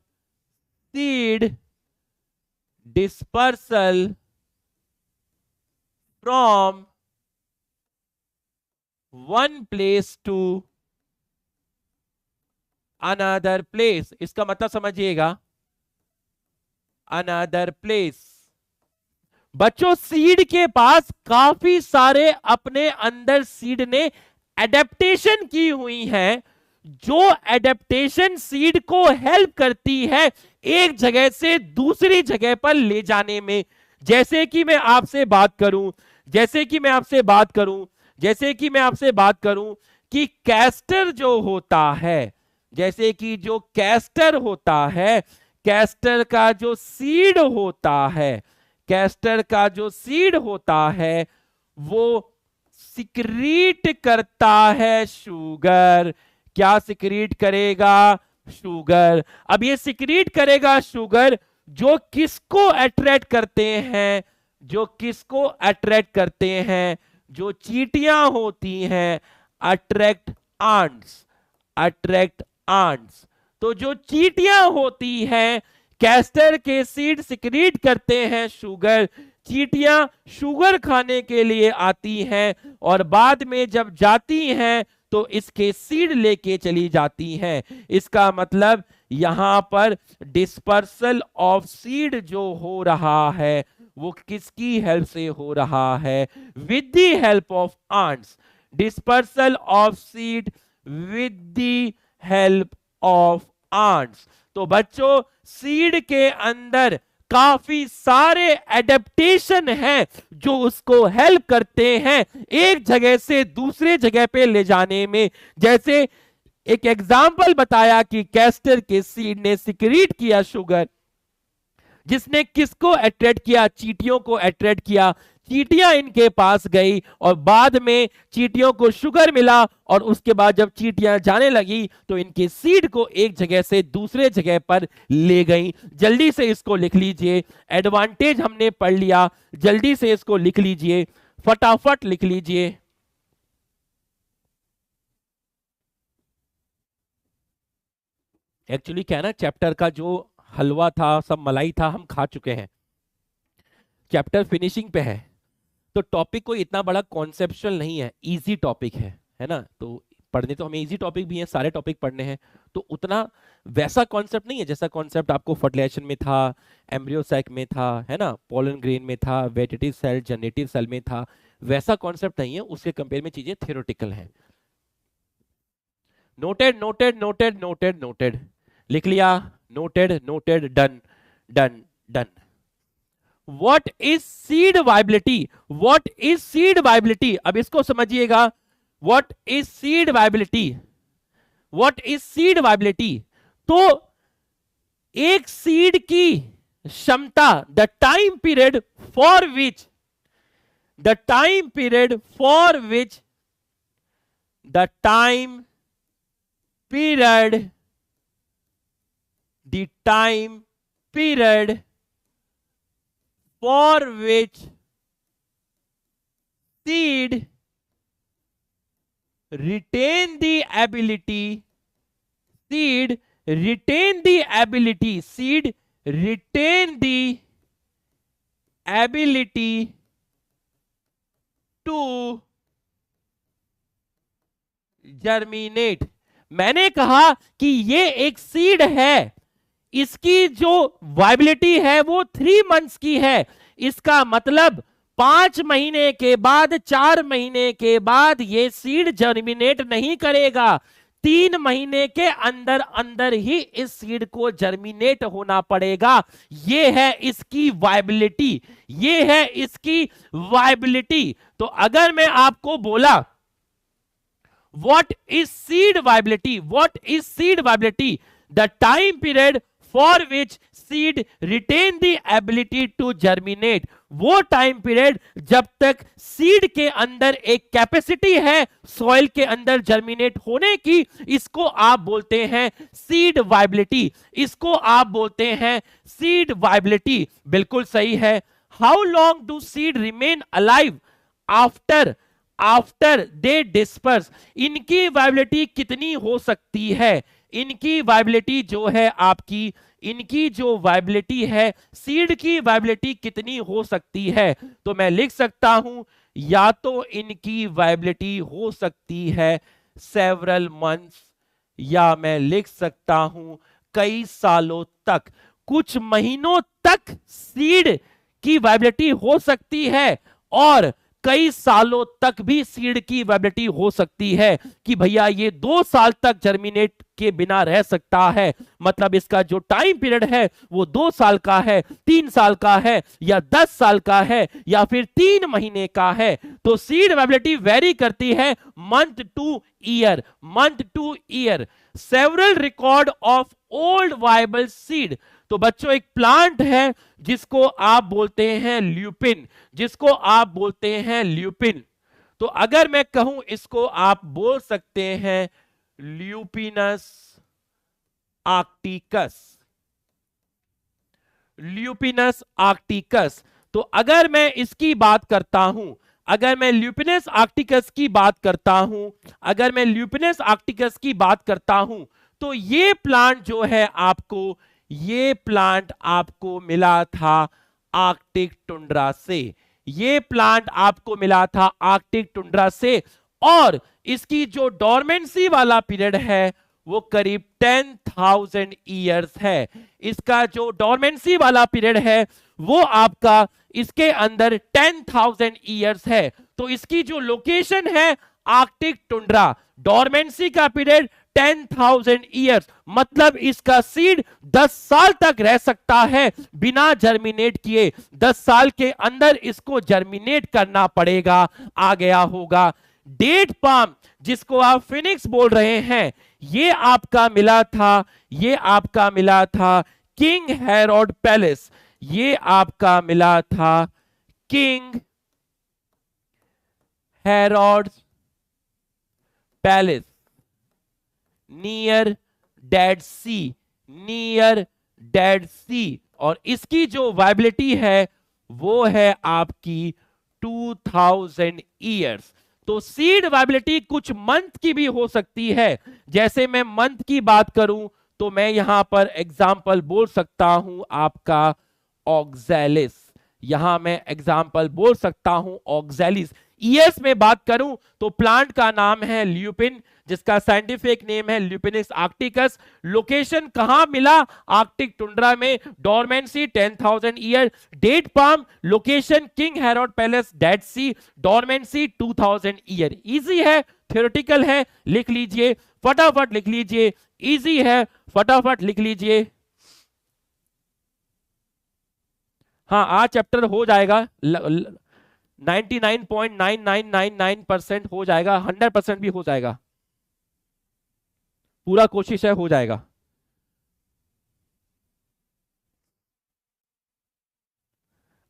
seed dispersal from one place to another place। इसका मतलब समझिएगा, another place। बच्चों सीड के पास काफी सारे अपने अंदर सीड ने एडेप्टेशन की हुई है, जो एडेप्टेशन सीड को हेल्प करती है एक जगह से दूसरी जगह पर ले जाने में। जैसे कि मैं आपसे बात करूं, जैसे कि मैं आपसे बात करूं, जैसे कि मैं आपसे बात करूं कि कैस्टर जो होता है, जैसे कि जो कैस्टर होता है, कैस्टर का जो सीड होता है, कैस्टर का जो सीड होता है वो सिक्रीट करता है शुगर। क्या सिक्रीट करेगा? शुगर। अब ये सिक्रीट करेगा शुगर, जो किसको अट्रैक्ट करते हैं, जो किसको अट्रैक्ट करते हैं? जो चींटियां होती हैं, अट्रैक्ट आंट्स, अट्रैक्ट आंट्स। तो जो चींटियां होती हैं कैस्टर के सीड सिक्रीट करते हैं शुगर, चींटियां शुगर खाने के लिए आती हैं और बाद में जब जाती हैं तो इसके सीड लेके चली जाती हैं। इसका मतलब यहां पर डिस्पर्सल ऑफ सीड जो हो रहा है वो किसकी हेल्प से हो रहा है? With the help of ants. Dispersal of seed with the help of ants. तो बच्चों सीड के अंदर काफी सारे एडेप्टेशन हैं जो उसको हेल्प करते हैं एक जगह से दूसरे जगह पे ले जाने में। जैसे एक एग्जाम्पल बताया कि कैस्टर के सीड ने सिक्रीट किया शुगर, जिसने किसको अट्रैक्ट किया? चींटियों को अट्रैक्ट किया। चींटियां इनके पास गई और बाद में चींटियों को शुगर मिला और उसके बाद जब चींटियां जाने लगी तो इनके सीड को एक जगह से दूसरे जगह पर ले गई। जल्दी से इसको लिख लीजिए, एडवांटेज हमने पढ़ लिया, जल्दी से इसको लिख लीजिए, फटाफट लिख लीजिए। एक्चुअली क्या है ना, चैप्टर का जो हलवा था, सब मलाई था, हम खा चुके हैं, चैप्टर फिनिशिंग पे है। तो टॉपिक कोई इतना बड़ा कॉन्सेप्चुअल नहीं है, इजी टॉपिक है ना। तो पढ़ने तो हमें इजी टॉपिक भी हैं, सारे टॉपिक पढ़ने हैं, तो उतना वैसा कॉन्सेप्ट नहीं है जैसा कॉन्सेप्ट आपको फर्टिलाइजेशन में था, एम्ब्रियो सैक में था, है ना, पोलन ग्रेन में था, वेजिटेटिव सेल, जनरेटिव सेल में था, वैसा कॉन्सेप्ट नहीं है, उसके कंपेयर में चीजें थियोरेटिकल हैं। Noted noted noted noted noted, लिख लिया, noted noted, done done done. What is seed viability? What is seed viability? अब इसको समझिएगा, what is seed viability? What is seed viability? तो एक सीड की क्षमता, the time period for which, the time period for which, the time period, the time period for which seed retain the ability, seed retain the ability, seed retain the ability to germinate। मैंने कहा कि ये एक seed है, इसकी जो viability है वो 3 मंथ्स की है। इसका मतलब 5 महीने के बाद, 4 महीने के बाद ये सीड जर्मिनेट नहीं करेगा। 3 महीने के अंदर अंदर ही इस सीड को जर्मिनेट होना पड़ेगा। ये है इसकी वाइबिलिटी, ये है इसकी वाइबिलिटी। तो अगर मैं आपको बोला what is seed viability, what is seed viability, the time period for which seed retain the ability to germinate, वो टाइम पीरियड जब तक सीड के अंदर एक कैपेसिटी है सॉइल के अंदर जर्मिनेट होने की, इसको आप बोलते हैं सीड वाइबिलिटी, इसको आप बोलते हैं सीड वाइबिलिटी। बिल्कुल सही है। How long do seed remain alive after they disperse? इनकी वाइबिलिटी कितनी हो सकती है? इनकी वाइबिलिटी जो है आपकी, इनकी जो वाइबिलिटी है, सीड की वाइबिलिटी कितनी हो सकती है? तो मैं लिख सकता हूं, या तो इनकी वाइबिलिटी हो सकती है सेवरल मंथ्स, या मैं लिख सकता हूं कई सालों तक, कुछ महीनों तक सीड की वाइबिलिटी हो सकती है, और कई सालों तक भी सीड की वाइबिलिटी हो सकती है कि भैया ये 2 साल तक जर्मिनेट के बिना रह सकता है। मतलब इसका जो टाइम पीरियड है वो 2 साल का है, 3 साल का है, या 10 साल का है, या फिर 3 महीने का है। तो सीड वाइबिलिटी वेरी करती है month two year, month two year. Several record of old viable seed. तो बच्चों एक प्लांट है जिसको आप बोलते हैं ल्यूपिन, जिसको आप बोलते हैं ल्यूपिन। तो अगर मैं कहूं इसको आप बोल सकते हैं ल्यूपिनस आर्क्टिकस, ल्यूपिनस आर्क्टिकस। तो अगर मैं इसकी बात करता हूं, अगर मैं ल्यूपिनस आर्क्टिकस की बात करता हूं, अगर मैं ल्यूपिनस आर्क्टिकस की बात करता हूं, तो ये प्लांट जो है आपको, ये प्लांट आपको मिला था आर्कटिक टुंड्रा से, ये प्लांट आपको मिला था आर्कटिक टुंड्रा से, और इसकी जो डोरमेंसी वाला पीरियड है वो करीब 10,000 ईयर्स है। इसका जो डोरमेंसी वाला पीरियड है वो आपका इसके अंदर 10,000 ईयर्स है। तो इसकी जो लोकेशन है आर्कटिक टुंड्रा, डोरमेंसी का पीरियड 10,000 ईयर्स, मतलब इसका सीड 10 साल तक रह सकता है बिना जर्मिनेट किए। 10 साल के अंदर इसको जर्मिनेट करना पड़ेगा। आ गया होगा। डेट पाम जिसको आप फिनिक्स बोल रहे हैं, ये आपका मिला था, ये आपका मिला था किंग हेरोड पैलेस, ये आपका मिला था king Herod palace near Dead Sea, near Dead Sea. और इसकी जो वाइबिलिटी है वो है आपकी 2000 ईयर्स। तो सीड वाइबिलिटी कुछ मंथ की भी हो सकती है। जैसे मैं मंथ की बात करूं तो मैं यहां पर एग्जाम्पल बोल सकता हूं आपका ऑक्सैलिस, यहां मैं एग्जाम्पल बोल सकता हूं ऑक्सैलिस। ईयर्स में बात करूं तो प्लांट का नाम है ल्यूपिन, जिसका साइंटिफिक नेम है ल्यूपिनिक्स आर्क्टिकस। लोकेशन कहां मिला? आर्कटिक टुंड्रा में। Dormancy 10,000 year. Date palm location king Herod palace, Dead Sea. Dormancy 2000 year. Easy है, थ्योरेटिकल है, लिख लीजिए, फटाफट लिख लीजिए। इजी है, फटाफट लिख लीजिए। हाँ, आज चैप्टर हो जाएगा, 99.9999% हो जाएगा, 100% भी हो जाएगा, पूरा कोशिश है हो जाएगा।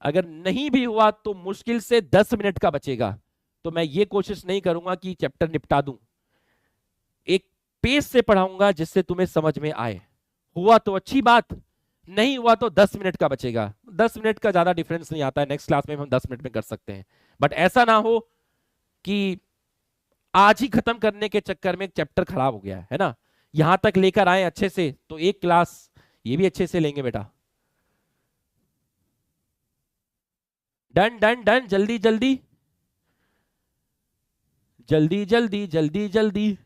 अगर नहीं भी हुआ तो मुश्किल से 10 मिनट का बचेगा, तो मैं ये कोशिश नहीं करूंगा कि चैप्टर निपटा दूं, एक पेज से पढ़ाऊंगा जिससे तुम्हें समझ में आए। हुआ तो अच्छी बात, नहीं हुआ तो 10 मिनट का बचेगा। 10 मिनट का ज्यादा डिफरेंस नहीं आता है, नेक्स्ट क्लास में हम 10 मिनट में कर सकते हैं। बट ऐसा ना हो कि आज ही खत्म करने के चक्कर में चैप्टर खराब हो गया है ना। यहां तक लेकर आए अच्छे से, तो एक क्लास ये भी अच्छे से लेंगे बेटा। डन डन डन, जल्दी जल्दी जल्दी जल्दी जल्दी जल्दी।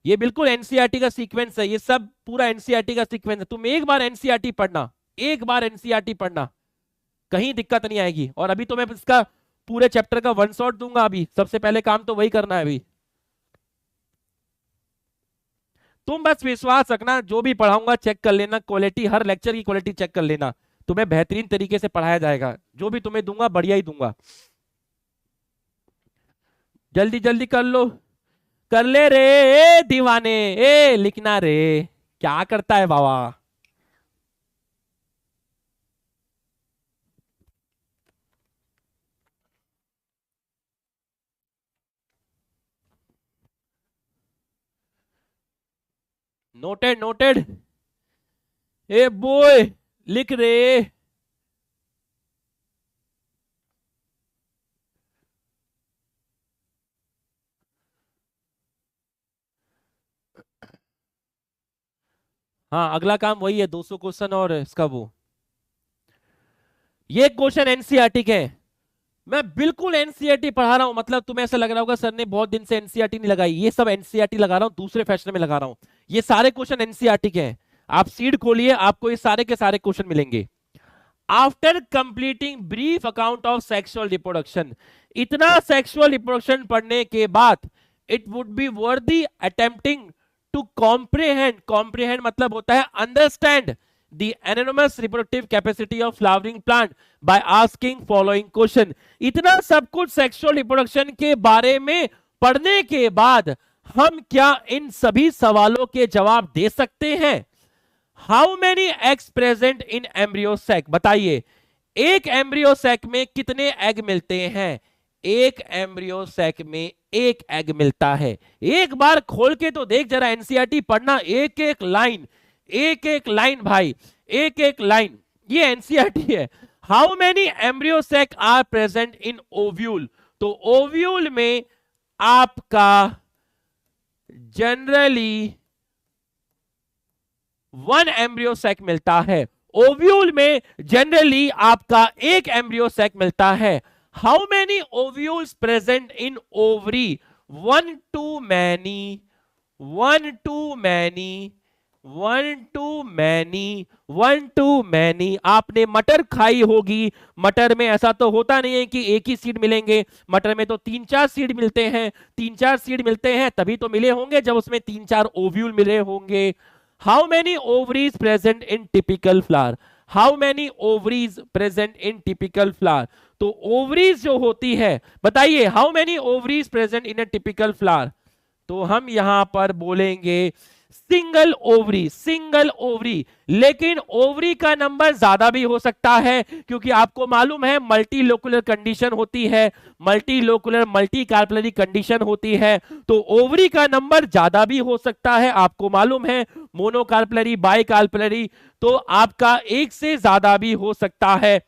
ये बिल्कुल एनसीईआरटी का सीक्वेंस है, ये सब पूरा एनसीईआरटी का सीक्वेंस है। तुम एक बार एनसीईआरटी पढ़ना, एक बार एनसीईआरटी पढ़ना, कहीं दिक्कत नहीं आएगी। और अभी तो मैं इसका पूरे चैप्टर का वन शॉट दूंगा। अभी सबसे पहले काम तो वही करना है। अभी तुम बस विश्वास रखना, जो भी पढ़ाऊंगा चेक कर लेना, क्वालिटी, हर लेक्चर की क्वालिटी चेक कर लेना। तुम्हें बेहतरीन तरीके से पढ़ाया जाएगा, जो भी तुम्हें दूंगा बढ़िया ही दूंगा। जल्दी जल्दी कर लो, कर ले रे ए दीवाने, ए लिखना रे, क्या करता है बाबा। नोटेड नोटेड, ए बॉय लिख रे। हाँ, अगला काम वही है, 200 क्वेश्चन और इसका वो। ये क्वेश्चन एनसीईआरटी के हैं। मैं बिल्कुल एनसीईआरटी पढ़ा रहा हूं, मतलब तुम्हें ऐसा लग रहा होगा सर ने बहुत दिन से एनसीईआरटी नहीं लगाई। ये सब एनसीईआरटी लगा रहा हूं, दूसरे फैशन में लगा रहा हूं। ये सारे क्वेश्चन एनसीईआरटी के हैं। आप सीड खोलिए, आपको ये सारे के सारे क्वेश्चन मिलेंगे। After completing brief account of sexual reproduction, इतना सेक्सुअल रिप्रोडक्शन पढ़ने के बाद it would be worthy attempting to comprehend, comprehend मतलब होता है understand the anonymous reproductive capacity of flowering plant by asking following question। इतना सब कुछ सेक्सुअल रिप्रोडक्शन के बारे में पढ़ने के बाद हम क्या इन सभी सवालों के जवाब दे सकते हैं? How many eggs present in embryo sac, बताइए एक एम्ब्रियो सैक में कितने एग मिलते हैं? एक एम्ब्रियो सैक में एक एग मिलता है। एक बार खोल के तो देख जरा, एनसीईआरटी पढ़ना, एक एक लाइन, एक एक लाइन भाई, एक एक लाइन, ये एनसीईआरटी है। How many embryo sac are present in ovule, तो ओव्यूल में आपका जनरली 1 एम्ब्रियो सैक मिलता है। ओव्यूल में जनरली आपका एक एम्ब्रियो सैक मिलता है। How many ovules present in ovary? 1 to many, 1 to many, 1 to many, 1 to many. आपने मटर खाई होगी, मटर में ऐसा तो होता नहीं है कि एक ही सीड मिलेंगे, मटर में तो 3-4 सीड मिलते हैं, 3-4 सीड मिलते हैं तभी तो मिले होंगे जब उसमें 3-4 ओव्यूल मिले होंगे। How many ovaries present in typical flower? How many ovaries present in typical flower? तो ओवरीज जो होती है, बताइए how many ovaries present in A typical flower? तो हम यहां पर बोलेंगे सिंगल ओवरी, सिंगल ओवरी। लेकिन ओवरी का नंबर ज्यादा भी हो सकता है, क्योंकि आपको मालूम है मल्टी लोकुलर कंडीशन होती है, मल्टी लोकुलर मल्टी कार्पलरी कंडीशन होती है, तो ओवरी का नंबर ज्यादा भी हो सकता है। आपको मालूम है मोनोकार्पलरी, बाई कार्पलरी, तो आपका एक से ज्यादा भी हो सकता है।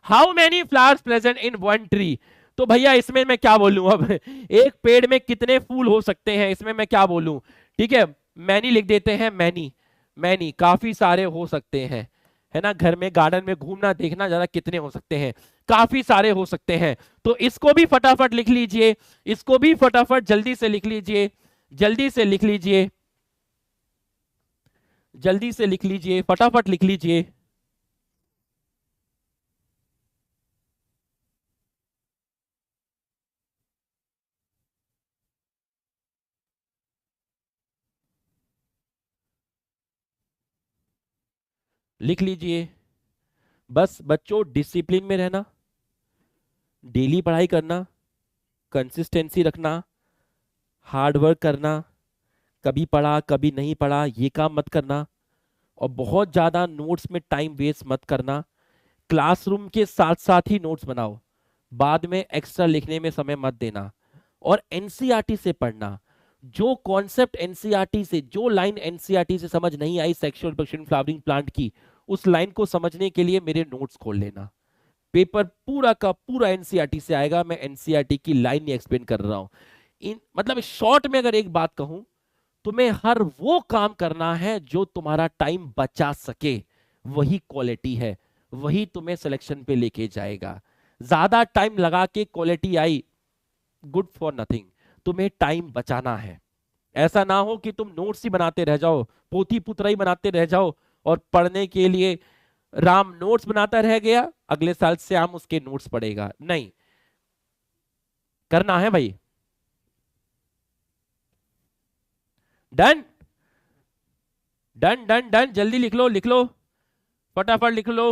How many flowers present in one tree? तो भैया इसमें मैं क्या बोलूं, अब एक पेड़ में कितने फूल हो सकते हैं, इसमें मैं क्या बोलूं? ठीक है, मैनी लिख देते हैं, मैनी, मैनी काफी सारे हो सकते हैं, है ना, घर में गार्डन में घूमना देखना ज्यादा कितने हो सकते हैं, काफी सारे हो सकते हैं। तो इसको भी फटाफट लिख लीजिए, इसको भी फटाफट जल्दी से लिख लीजिए, जल्दी से लिख लीजिए, जल्दी से लिख लीजिए, फटाफट लिख लीजिए। लिख लीजिए। बस बच्चों डिसिप्लिन में रहना, डेली पढ़ाई करना, कंसिस्टेंसी रखना, हार्ड वर्क करना, कभी पढ़ा कभी नहीं पढ़ा ये काम मत करना, और बहुत ज्यादा नोट्स में टाइम वेस्ट मत करना। क्लासरूम के साथ साथ ही नोट्स बनाओ, बाद में एक्स्ट्रा लिखने में समय मत देना। और एनसीईआरटी से पढ़ना, जो कॉन्सेप्ट एनसीईआरटी से, जो लाइन एनसीईआरटी से समझ नहीं आई सेक्सुअल रिप्रोडक्शन फ्लावरिंग प्लांट की, उस लाइन को समझने के लिए मेरे नोट्स खोल लेना। पेपर पूरा का पूरा एनसीईआरटी से आएगा, मैं एनसीईआरटी की लाइन नहीं एक्सप्लेन कर रहा हूं। मतलब शॉर्ट में अगर एक बात कहूं, तुम्हें हर वो काम करना है जो तुम्हारा टाइम बचा सके, वही क्वालिटी है, वही तुम्हें सिलेक्शन पे लेके जाएगा। ज्यादा टाइम लगा के quality I, good for nothing. तुम्हें टाइम बचाना है। ऐसा ना हो कि तुम नोट्स ही बनाते रह जाओ, पोथी पुतरा ही बनाते रह जाओ, और पढ़ने के लिए राम नोट्स बनाता रह गया, अगले साल श्याम उसके नोट्स पढ़ेगा। नहीं करना है भाई। डन डन डन डन, जल्दी लिख लो, लिख लो, फटाफट लिख लो।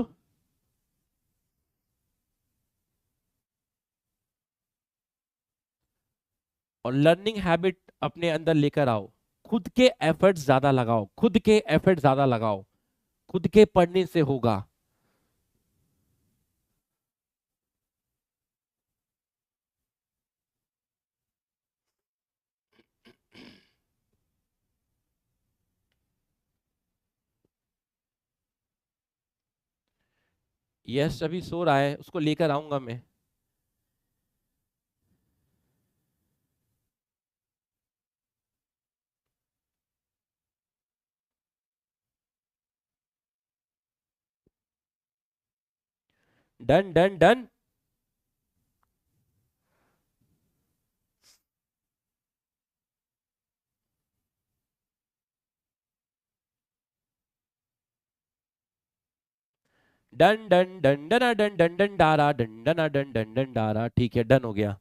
और लर्निंग हैबिट अपने अंदर लेकर आओ, खुद के एफर्ट्स ज्यादा लगाओ, खुद के एफर्ट ज्यादा लगाओ, खुद के पढ़ने से होगा। यस अभी सो रहा है, उसको लेकर आऊंगा मैं। Done done done. Done done done done done done done डारा done done done done done डारा। ठीक है, डन हो गया।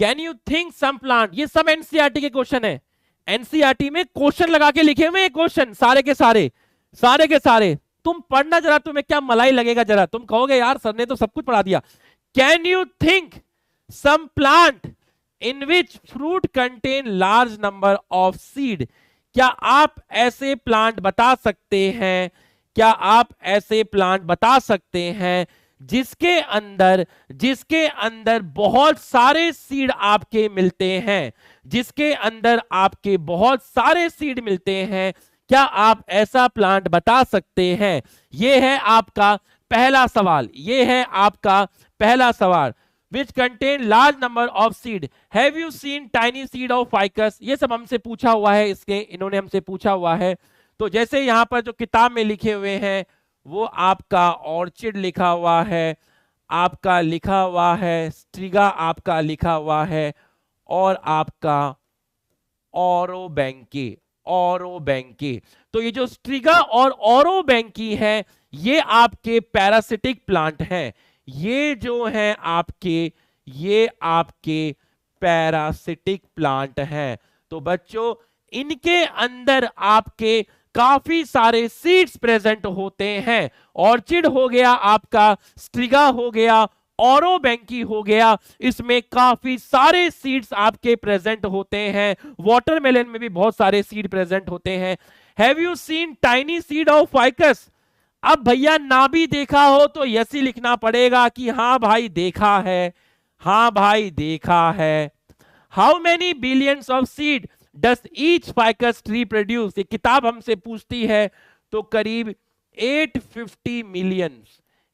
Can you think some plant, ये सब एनसीईआरटी के क्वेश्चन है। एनसीईआरटी में क्वेश्चन लगा के लिखे हुए क्वेश्चन, सारे के सारे, सारे के सारे। तुम पढ़ना जरा, तुम्हें क्या मलाई लगेगा जरा, तुम कहोगे यार सर ने तो सब कुछ पढ़ा दिया। Can you think some plant in which fruit contain large number of seed. क्या आप ऐसे प्लांट बता सकते हैं, क्या आप ऐसे प्लांट बता सकते हैं जिसके अंदर बहुत सारे सीड आपके मिलते हैं, जिसके अंदर आपके बहुत सारे सीड मिलते हैं। क्या आप ऐसा प्लांट बता सकते हैं? यह है आपका पहला सवाल, यह है आपका पहला सवाल। Which contain large number of seed. Have you seen tiny seed of ficus? ये सब हमसे पूछा हुआ है, इसके इन्होंने हमसे पूछा हुआ है। तो जैसे यहां पर जो किताब में लिखे हुए हैं, वो आपका ऑर्चिड लिखा हुआ है, आपका लिखा हुआ है स्ट्रिगा, आपका लिखा हुआ है, और आपका औरो बैंकी, औरो बैंकी। तो ये जो स्ट्रिगा और औरो बैंकी है, ये आपके पैरासिटिक प्लांट हैं। ये जो है आपके, ये आपके पैरासिटिक प्लांट हैं। तो बच्चों इनके अंदर आपके काफी सारे सीड्स प्रेजेंट होते हैं। ऑर्चिड हो गया आपका, स्ट्रिगा हो गया, औरो बैंकी हो गया, इसमें काफी सारे सीड्स आपके प्रेजेंट होते हैं। वाटरमेलन में भी बहुत सारे सीड प्रेजेंट होते हैं। Have you seen tiny seed of ficus? अब भैया ना भी देखा हो तो यस ही लिखना पड़ेगा कि हाँ भाई देखा है, हाँ भाई देखा है। How many billions of seed does each ficus tree produce? ये किताब हमसे पूछती है। तो करीब 850 मिलियन,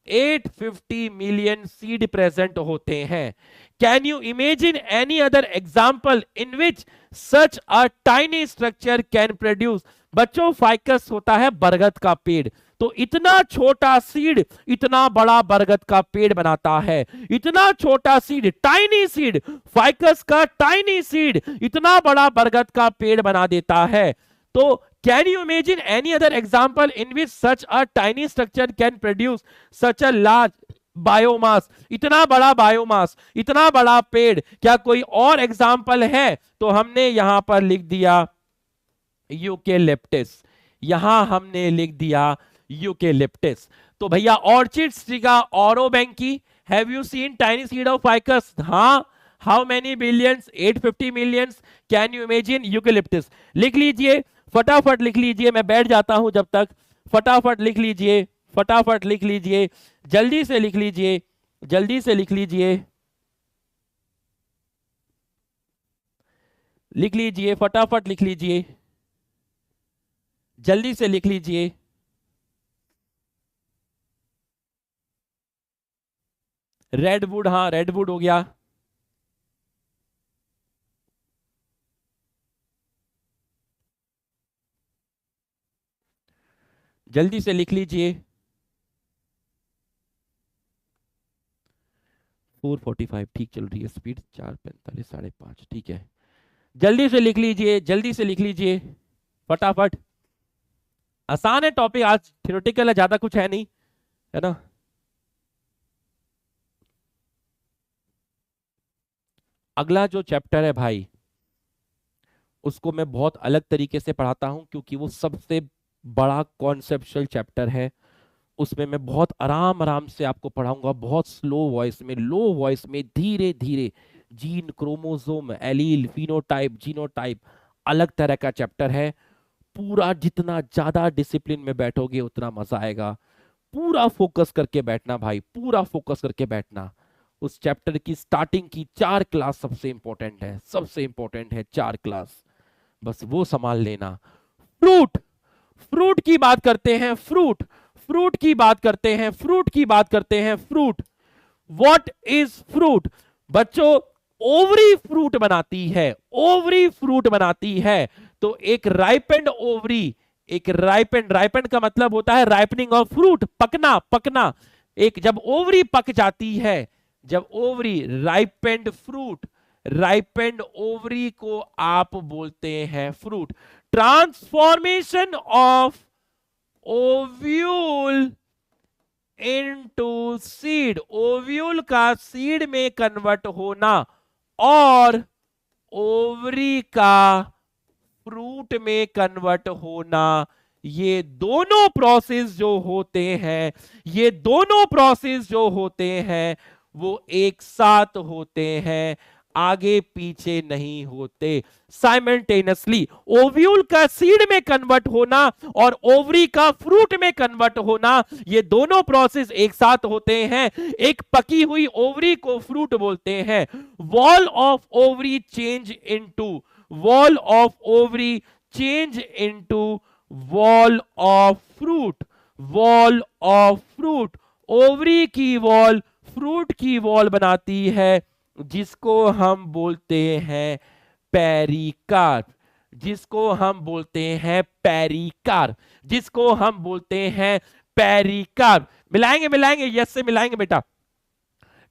850 मिलियन सीड प्रेजेंट होते हैं। Can you imagine any other example in which such a tiny structure can produce. बच्चों फाइकस होता है बरगद का पेड़, तो इतना छोटा सीड इतना बड़ा बरगद का पेड़ बनाता है। इतना छोटा सीड, टाइनी सीड, फाइकस का टाइनी सीड इतना बड़ा बरगद का पेड़ बना देता है। तो can you imagine any other example in which such a tiny structure can produce such a large biomass. इतना बड़ा बायोमास, इतना बड़ा पेड़, क्या कोई और एग्जाम्पल है? तो हमने यहां पर लिख दिया यूकेलिप्टस, यहां हमने लिख दिया यूकेलिप्टस। तो भैया orchids striga orobanche, have you seen tiny seed of ficus? हाँ। How many billions? 850 millions. Can you imagine eucalyptus? लिख लीजिए, फटाफट लिख लीजिए, मैं बैठ जाता हूं जब तक। फटाफट लिख लीजिए, फटाफट लिख लीजिए, जल्दी से लिख लीजिए, जल्दी से लिख लीजिए, लिख लीजिए, फटाफट लिख लीजिए, जल्दी से लिख लीजिए। रेडवुड, हाँ रेडवुड हो गया। जल्दी से लिख लीजिए। 4:45 ठीक चल रही है स्पीड, 4:45, 5:30 ठीक है। जल्दी से लिख लीजिए, जल्दी से लिख लीजिए, फटाफट। आसान है टॉपिक, आज थ्योरेटिकल है, ज्यादा कुछ है नहीं, है ना। अगला जो चैप्टर है भाई, उसको मैं बहुत अलग तरीके से पढ़ाता हूं, क्योंकि वो सबसे बड़ा कॉन्सेप्चुअल चैप्टर है। उसमें मैं बहुत आराम आराम से आपको पढ़ाऊंगा, बहुत स्लो वॉइस में, लो वॉइस में, धीरे धीरे। Gene, chromosome, allele, phenotype, genotype, अलग तरह का चैप्टर है। पूरा जितना ज्यादा डिसिप्लिन में बैठोगे उतना मजा आएगा। पूरा फोकस करके बैठना भाई, पूरा फोकस करके बैठना। उस चैप्टर की स्टार्टिंग की 4 क्लास सबसे इंपॉर्टेंट है, सबसे इंपॉर्टेंट है 4 क्लास, बस वो संभाल लेना। फ्रूट, फ्रूट की बात करते हैं, फ्रूट, फ्रूट की बात करते हैं, फ्रूट की बात करते हैं, फ्रूट। What is fruit? बच्चों ओवरी फ्रूट बनाती है, ओवरी फ्रूट बनाती है। तो एक राइपेंड ओवरी, एक राइपेंड, राइपेंड का मतलब होता है राइपनिंग ऑफ फ्रूट, पकना, पकना। एक जब ओवरी पक जाती है, जब ovary, ripened fruit, ripened ovary को आप बोलते हैं fruit. Transformation of ovule into seed, ovule का सीड में कन्वर्ट होना और ओवरी का फ्रूट में कन्वर्ट होना, ये दोनों प्रोसेस जो होते हैं, ये दोनों प्रोसेस जो होते हैं वो एक साथ होते हैं, आगे पीछे नहीं होते। साइमल्टेनियसली ओव्यूल का सीड में कन्वर्ट होना और ओवरी का फ्रूट में कन्वर्ट होना, ये दोनों प्रोसेस एक साथ होते हैं। एक पकी हुई ओवरी को फ्रूट बोलते हैं। Wall of ovary change into, wall of ovary change into wall of fruit, wall of fruit. Ovary की वॉल फ्रूट की वॉल बनाती है, जिसको हम बोलते हैं पेरिकार्प, जिसको हम बोलते हैं पेरिकार्प, जिसको हम बोलते हैं पेरिकार्प। मिलाएंगे, मिलाएंगे, यस से मिलाएंगे बेटा।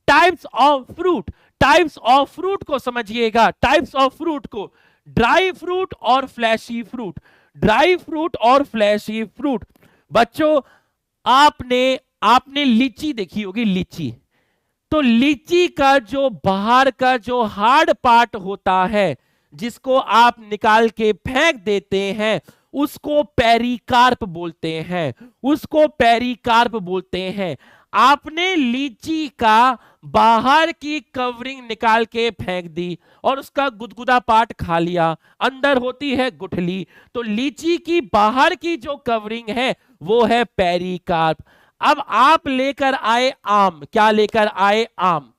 Types of fruit, types of fruit को समझिएगा, टाइप्स ऑफ फ्रूट को, ड्राई फ्रूट और फ्लैशी फ्रूट, ड्राई फ्रूट और फ्लैशी फ्रूट। बच्चों आपने आपने लीची देखी होगी, लीची, तो लीची का जो बाहर का जो हार्ड पार्ट होता है, जिसको आप निकाल के फेंक देते हैं, उसको पेरिकार्प बोलते हैं, उसको पेरिकार्प बोलते हैं। आपने लीची का बाहर की कवरिंग निकाल के फेंक दी और उसका गुदगुदा पार्ट खा लिया, अंदर होती है गुठली, तो लीची की बाहर की जो कवरिंग है वो है पेरिकार्प। अब आप लेकर आए आम, क्या लेकर आए? आम।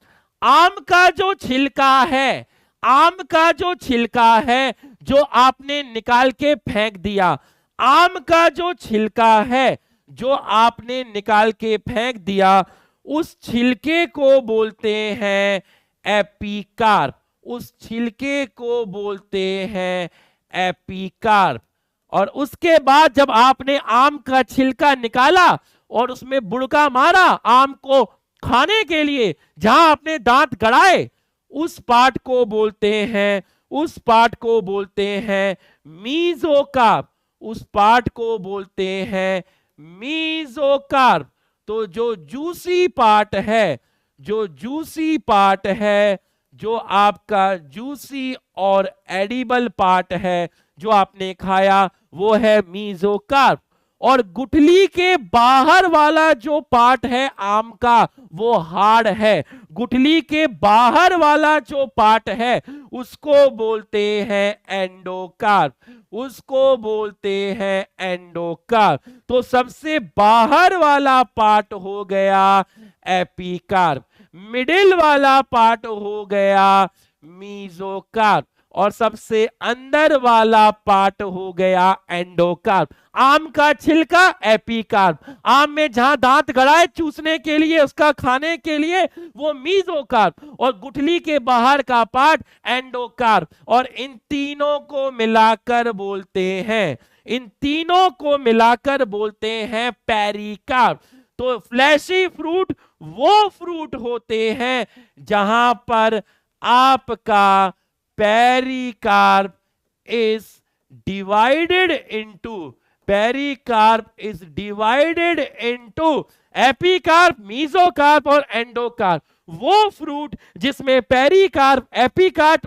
आम का जो छिलका है, आम का जो छिलका है जो आपने निकाल के फेंक दिया, आम का जो छिलका है जो आपने निकाल के फेंक दिया, उस छिलके को बोलते हैं एपिकार्प। उस छिलके को बोलते हैं एपिकार्प। और उसके बाद जब आपने आम का छिलका निकाला और उसमें बुड़का मारा आम को खाने के लिए, जहां आपने दांत गड़ाए, उस पार्ट को बोलते हैं, उस पार्ट को बोलते हैं मीजोकार्प। उस पार्ट को बोलते हैं मीजोकार्प। तो जो जूसी पार्ट है, जो जूसी पार्ट है, जो आपका जूसी और एडिबल पार्ट है, जो आपने खाया, वो है मीजोकार्प। और गुठली के बाहर वाला जो पार्ट है आम का, वो हार्ड है। गुठली के बाहर वाला जो पार्ट है उसको बोलते हैं एंडोकार्प। उसको बोलते हैं एंडोकार्प। तो सबसे बाहर वाला पार्ट हो गया एपिकार्प, मिडिल वाला पार्ट हो गया मीजोकार्प, और सबसे अंदर वाला पार्ट हो गया एंडोकार्प। आम का छिलका एपिकार्प, आम में जहां दांत गड़ाए चूसने के लिए, उसका खाने के लिए, वो मीजोकार्प, और गुठली के बाहर का पार्ट एंडोकार्प। और इन तीनों को मिलाकर बोलते हैं, इन तीनों को मिलाकर बोलते हैं पेरिकार्प। तो फ्लैशी फ्रूट वो फ्रूट होते हैं जहां पर आपका pericarp is divided into, pericarp is divided into epicarp, mesocarp और एंडोकार्प। वो फ्रूट जिसमें पेरिकार्प, एपिकार्प,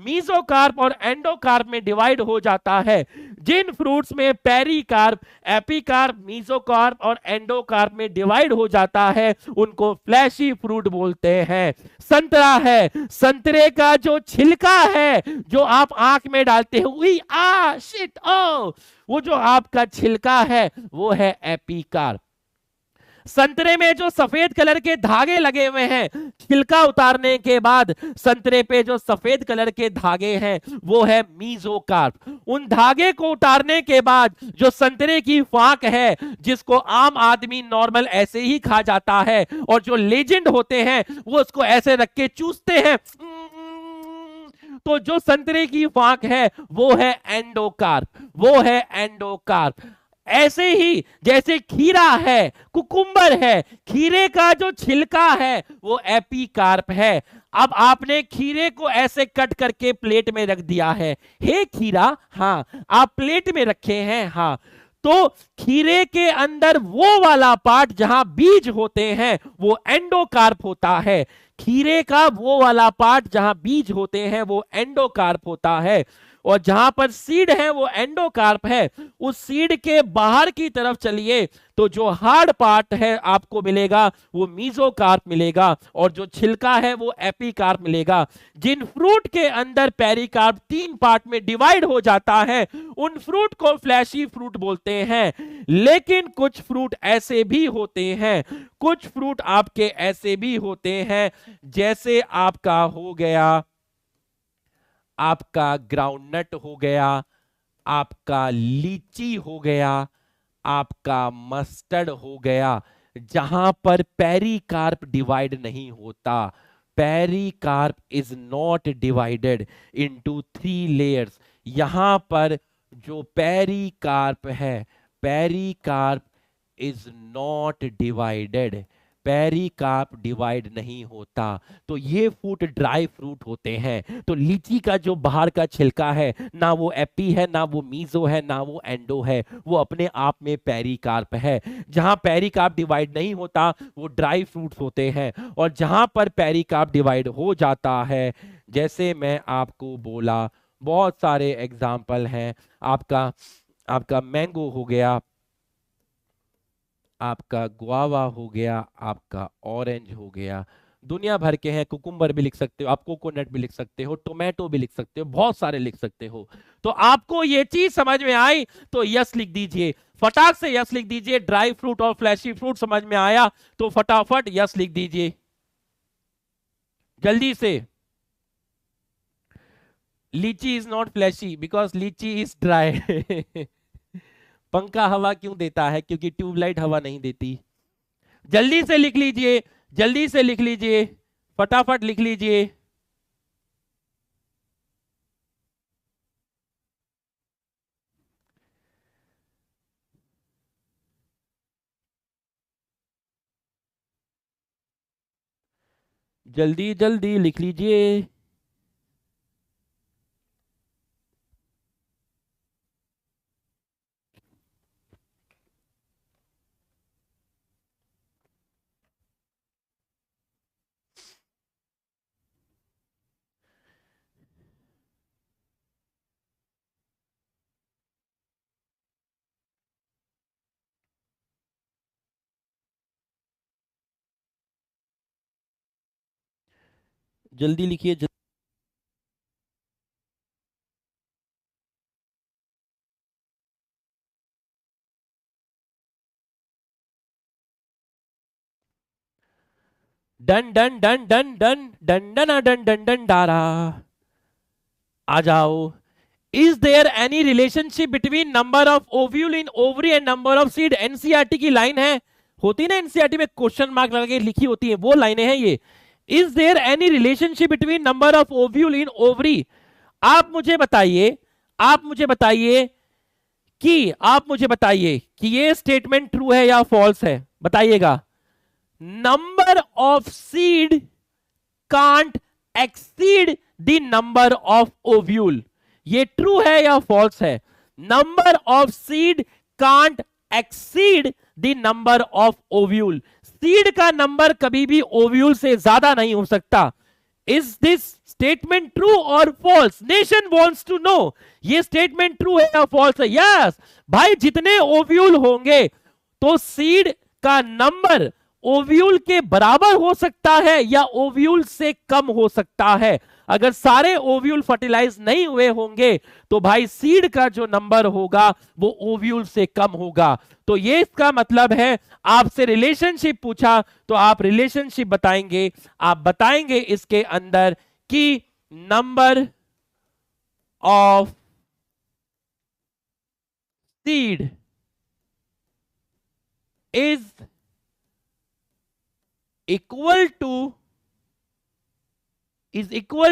मीजोकार्प और एंडोकार्प में डिवाइड हो जाता है। जिन फ्रूट्स में पेरिकार्प, एपिकार्प, मीजोकार्प और एंडोकार्प में डिवाइड हो जाता है उनको फ्लैशी फ्रूट बोलते हैं। संतरा है, संतरे का जो छिलका है जो आप आंख में डालते हो, शिट ओ, वो जो आपका छिलका है वो है एपिकार्प। संतरे में जो सफेद कलर के धागे लगे हुए हैं, छिलका उतारने के बाद संतरे पे जो सफेद कलर के धागे हैं वो है मीजोकार्प। उन धागे को उतारने के बाद जो संतरे की फांक है, जिसको आम आदमी नॉर्मल ऐसे ही खा जाता है, और जो लेजेंड होते हैं वो उसको ऐसे रख के चूसते हैं, तो जो संतरे की फांक है वो है एंडोकार्प, वो है एंडोकार्प। ऐसे ही जैसे खीरा है, कुकुम्बर है, खीरे का जो छिलका है वो एपिकार्प है। अब आपने खीरे को ऐसे कट करके प्लेट में रख दिया है, हे खीरा, हाँ आप प्लेट में रखे हैं, हाँ, तो खीरे के अंदर वो वाला पार्ट जहां बीज होते हैं वो एंडोकार्प होता है। खीरे का वो वाला पार्ट जहां बीज होते हैं वो एंडोकार्प होता है, और जहां पर सीड है वो एंडोकार्प है। उस सीड के बाहर की तरफ चलिए तो जो हार्ड पार्ट है आपको मिलेगा वो मीजोकार्प मिलेगा, और जो छिलका है वो एपिकार्प मिलेगा। जिन फ्रूट के अंदर पेरिकार्प 3 पार्ट में डिवाइड हो जाता है उन फ्रूट को फ्लैशी फ्रूट बोलते हैं। लेकिन कुछ फ्रूट ऐसे भी होते हैं, कुछ फ्रूट आपके ऐसे भी होते हैं, जैसे आपका हो गया, आपका ग्राउंडनट हो गया, आपका लीची हो गया, आपका मस्टर्ड हो गया, जहां पर पेरिकार्प डिवाइड नहीं होता। Pericarp is not divided into 3 layers. यहां पर जो पेरिकार्प है, pericarp is not divided, pericarp divide नहीं होता। तो ये फ्रूट ड्राई फ्रूट होते हैं। तो लीची का जो बाहर का छिलका है, ना वो एपी है, ना वो मीजो है, ना वो एंडो है, वो अपने आप में पेरिकार्प है। जहां पेरिकार्प डिवाइड नहीं होता वो ड्राई फ्रूट्स होते हैं, और जहां पर पेरिकार्प डिवाइड हो जाता है, जैसे मैं आपको बोला, बहुत सारे एग्जाम्पल हैं। आपका मैंगो हो गया, आपका गुआवा हो गया, आपका ऑरेंज हो गया, दुनिया भर के हैं। कुकुम्बर भी लिख सकते हो आप, कोकोनट भी लिख सकते हो, टोमेटो भी लिख सकते हो, बहुत सारे लिख सकते हो। तो आपको ये चीज समझ में आई तो यस लिख दीजिए, फटाक से यस लिख दीजिए। ड्राई फ्रूट और फ्लैशी फ्रूट समझ में आया तो फटाफट यस लिख दीजिए जल्दी से। लीची इज नॉट फ्लैशी बिकॉज लीची इज ड्राई। पंखा हवा क्यों देता है? क्योंकि ट्यूबलाइट हवा नहीं देती। जल्दी से लिख लीजिए, जल्दी से लिख लीजिए, फटाफट लिख लीजिए। जल्दी जल्दी लिख लीजिए। जल्दी लिखिए डन done done done done done done done done done डारा। आ जाओ। Is there any relationship between number of ovule in ovary and number of seed? NCERT की लाइन है, होती ना एनसीईआरटी में क्वेश्चन मार्क लगा के लिखी होती है, वो लाइनें हैं ये। Is there any relationship between number of ovule in ovary? आप मुझे बताइए, आप मुझे बताइए कि ये स्टेटमेंट ट्रू है या फॉल्स है, बताइएगा। Number of seed can't exceed the number of ovule, ये ट्रू है या फॉल्स है? Number of seed can't exceed the number of ovule, seed का नंबर कभी भी ओव्यूल से ज्यादा नहीं हो सकता। इज दिस स्टेटमेंट ट्रू और false? Nation wants to know ये स्टेटमेंट ट्रू है या फॉल्स है। यस भाई, जितने ओव्यूल होंगे तो सीड का नंबर ओव्यूल के बराबर हो सकता है या ओव्यूल से कम हो सकता है। अगर सारे ओव्यूल फर्टिलाइज नहीं हुए होंगे तो भाई सीड का जो नंबर होगा वो ओव्यूल से कम होगा। तो ये इसका मतलब है, आपसे रिलेशनशिप पूछा तो आप रिलेशनशिप बताएंगे, आप बताएंगे इसके अंदर कि number of seed is equal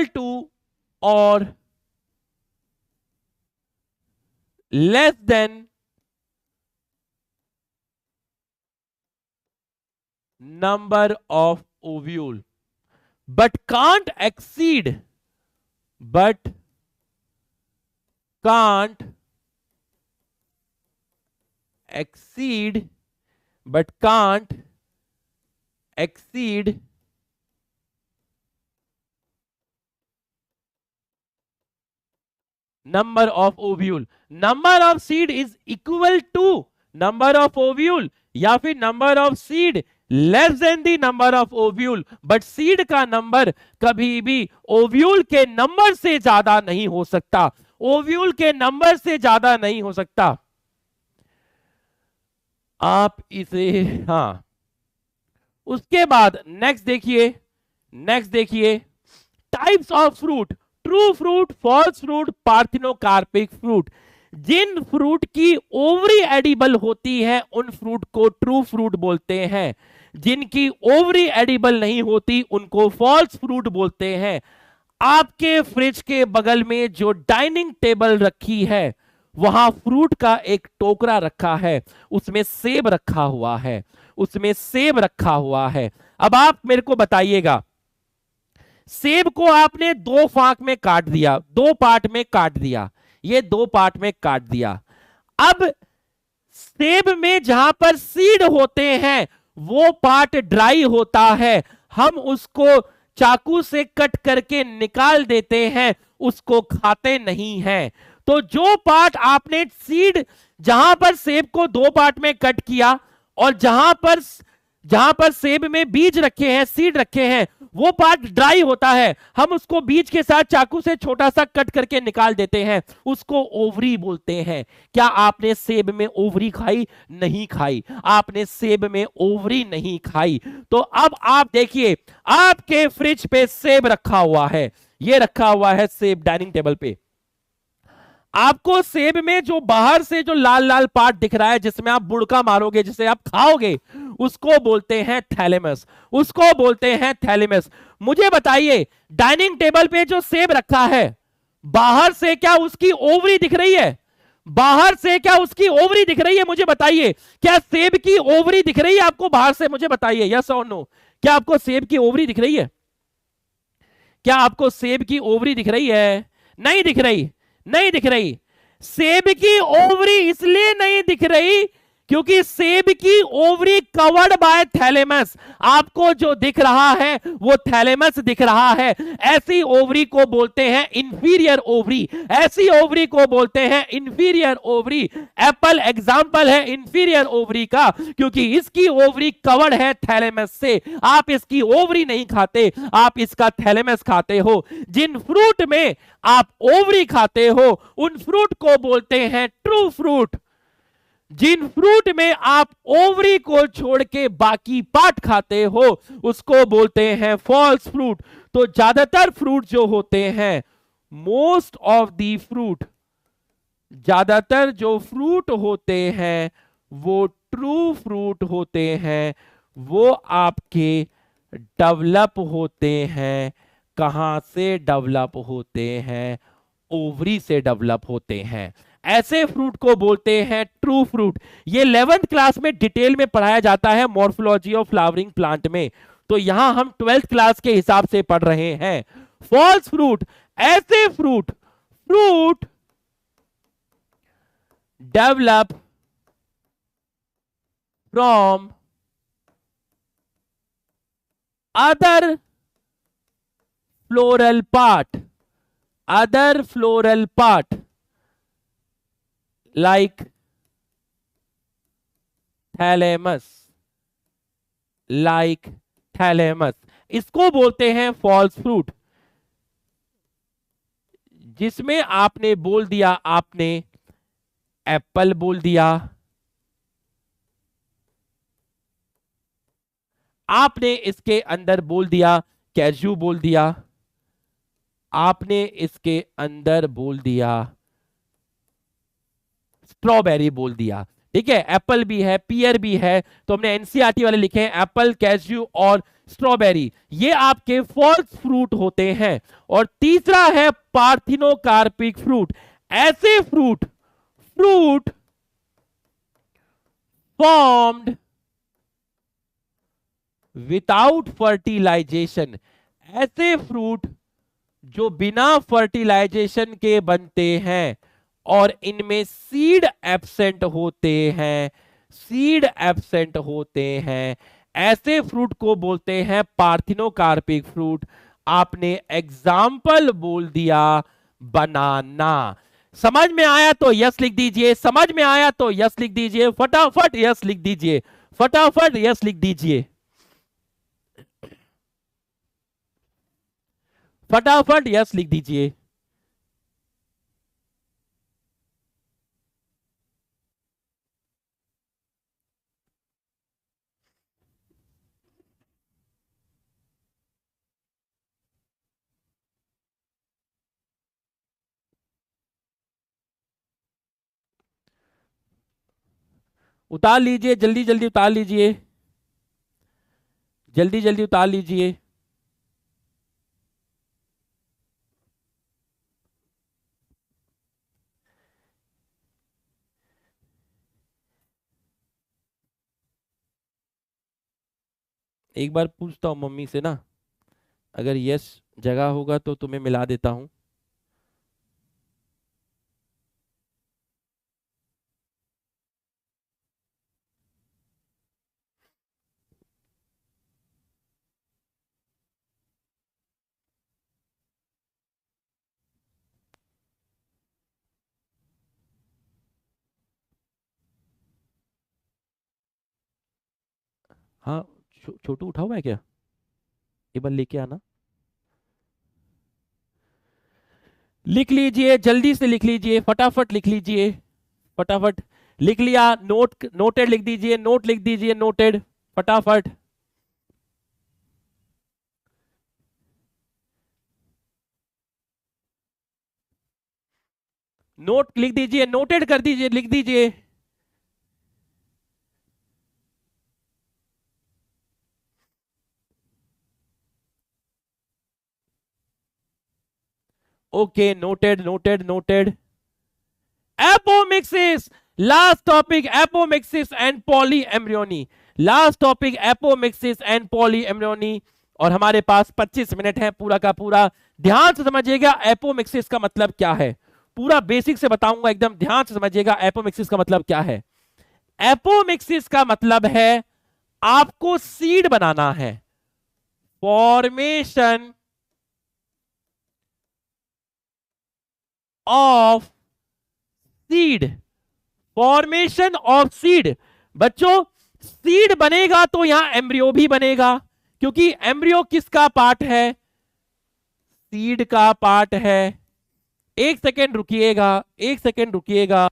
to और less than number of ovule but can't exceed number of ovule। number of seed is equal to number of ovule या फिर number of seed less than the number of ovule, but seed का number कभी भी ovule के number से ज्यादा नहीं हो सकता, ओव्यूल के नंबर से ज्यादा नहीं हो सकता। आप इसे हाँ, उसके बाद नेक्स्ट देखिए types of fruit, true fruit, false fruit, parthenocarpic fruit. जिन फ्रूट की ओवरी एडिबल होती है उन फ्रूट को ट्रू फ्रूट बोलते हैं, जिनकी ओवरी एडिबल नहीं होती उनको फॉल्स फ्रूट बोलते हैं। आपके फ्रिज के बगल में जो डाइनिंग टेबल रखी है वहां फ्रूट का एक टोकरा रखा है, उसमें सेब रखा हुआ है, उसमें सेब रखा हुआ है। अब आप मेरे को बताइएगा, सेब को आपने दो फांक में काट दिया, दो पार्ट में काट दिया, ये दो पार्ट में काट दिया। अब सेब में जहां पर सीड होते हैं वो पार्ट ड्राई होता है, हम उसको चाकू से कट करके निकाल देते हैं, उसको खाते नहीं हैं। तो जो पार्ट आपने सीड, जहां पर सेब को दो पार्ट में कट किया और जहां पर सेब में बीज रखे हैं, सीड रखे हैं, वो पार्ट ड्राई होता है, हम उसको बीज के साथ चाकू से छोटा सा कट करके निकाल देते हैं, उसको ओवरी बोलते हैं। क्या आपने सेब में ओवरी खाई? नहीं खाई, आपने सेब में ओवरी नहीं खाई। तो अब आप देखिए, आपके फ्रिज पे सेब रखा हुआ है, ये रखा हुआ है सेब डाइनिंग टेबल पे। आपको सेब में जो बाहर से जो लाल लाल पार्ट दिख रहा है, जिसमें आप बुड़का मारोगे, जिसे आप खाओगे, उसको बोलते हैं थैलेमस, उसको बोलते हैं थैलेमस। मुझे बताइए, डाइनिंग टेबल पे जो सेब रखा है, बाहर से क्या उसकी ओवरी दिख रही है? बाहर से क्या उसकी ओवरी दिख रही है? मुझे बताइए, क्या सेब की ओवरी दिख रही है आपको बाहर से? मुझे बताइए, यस और नो। क्या आपको सेब की ओवरी दिख रही है? क्या आपको सेब की ओवरी दिख रही है? नहीं दिख रही, नहीं दिख रही। सेब की ओवरी इसलिए नहीं दिख रही क्योंकि सेब की ओवरी कवर्ड बाय थैलेमस। आपको जो दिख रहा है वो थैलेमस दिख रहा है। ऐसी ओवरी को बोलते हैं इंफीरियर ओवरी, ऐसी ओवरी को बोलते हैं इंफीरियर ओवरी। एप्पल एग्जाम्पल है इंफीरियर ओवरी का, क्योंकि इसकी ओवरी कवर्ड है थैलेमस से। आप इसकी ओवरी नहीं खाते, आप इसका थैलेमस खाते हो। जिन फ्रूट में आप ओवरी खाते हो उन फ्रूट को बोलते हैं ट्रू फ्रूट। जिन फ्रूट में आप ओवरी को छोड़ के बाकी पार्ट खाते हो उसको बोलते हैं फॉल्स फ्रूट। तो ज्यादातर फ्रूट जो होते हैं, मोस्ट ऑफ दी फ्रूट, ज्यादातर जो फ्रूट होते हैं वो ट्रू फ्रूट होते हैं। वो आपके डेवलप होते हैं, कहां से डेवलप होते हैं? ओवरी से डेवलप होते हैं। ऐसे फ्रूट को बोलते हैं ट्रू फ्रूट। ये 11th क्लास में डिटेल में पढ़ाया जाता है मॉर्फोलॉजी ऑफ फ्लावरिंग प्लांट में, तो यहां हम 12th क्लास के हिसाब से पढ़ रहे हैं। फॉल्स फ्रूट, ऐसे fruit, fruit develop from other floral part, other floral part like thalamus, like thalamus, इसको बोलते हैं फॉल्स फ्रूट। जिसमें आपने बोल दिया, आपने एप्पल बोल दिया, आपने इसके अंदर बोल दिया कैज्यू बोल दिया, आपने इसके अंदर बोल दिया स्ट्रॉबेरी बोल दिया। ठीक है, एप्पल भी है, पियर भी है, तो हमने एनसीईआरटी वाले लिखे हैं एप्पल, कैज्यू और स्ट्रॉबेरी। ये आपके फॉल्स फ्रूट होते हैं। और तीसरा है पार्थिनोकार्पिक फ्रूट। ऐसे fruit, fruit formed without fertilization, ऐसे फ्रूट जो बिना फर्टिलाइजेशन के बनते हैं और इनमें सीड एब्सेंट होते हैं, सीड एब्सेंट होते हैं, ऐसे फ्रूट को बोलते हैं पार्थिनोकार्पिक फ्रूट। आपने एग्जाम्पल बोल दिया बनाना। समझ में आया तो यस लिख दीजिए, समझ में आया तो यस लिख दीजिए, फटाफट यस लिख दीजिए, फटाफट यस लिख दीजिए, फटाफट यस लिख दीजिए। उतार लीजिए, जल्दी जल्दी उतार लीजिए, जल्दी जल्दी उतार लीजिए। एक बार पूछता हूँ मम्मी से ना, अगर यस जगह होगा तो तुम्हें मिला देता हूं। हाँ, छोटू उठा हुआ है क्या? एक बार लेके आना। लिख लीजिए, जल्दी से लिख लीजिए, फटाफट लिख लीजिए, फटाफट। लिख लिया? नोट, नोटेड लिख दीजिए, नोट लिख दीजिए, नोटेड, फटाफट। नोट लिख दीजिए, नोटेड कर दीजिए, लिख दीजिए। Okay, noted noted noted. Apomixis, last topic apomixis and poly embryony. Last topic apomixis and poly embryony. और हमारे पास 25 मिनट है पूरा का पूरा। ध्यान से समझिएगा एपोमिक्सिस का मतलब क्या है, पूरा बेसिक से बताऊंगा, एकदम ध्यान से समझिएगा एपोमिक्सिस का मतलब क्या है। एपोमिक्सिस का मतलब है आपको सीड बनाना है, formation of seed, formation of seed. बच्चों सीड बनेगा तो यहां एम्ब्रियो भी बनेगा, क्योंकि एम्ब्रियो किसका पार्ट है, सीड का पार्ट है। एक सेकेंड रुकिएगा, एक सेकेंड रुकिएगा।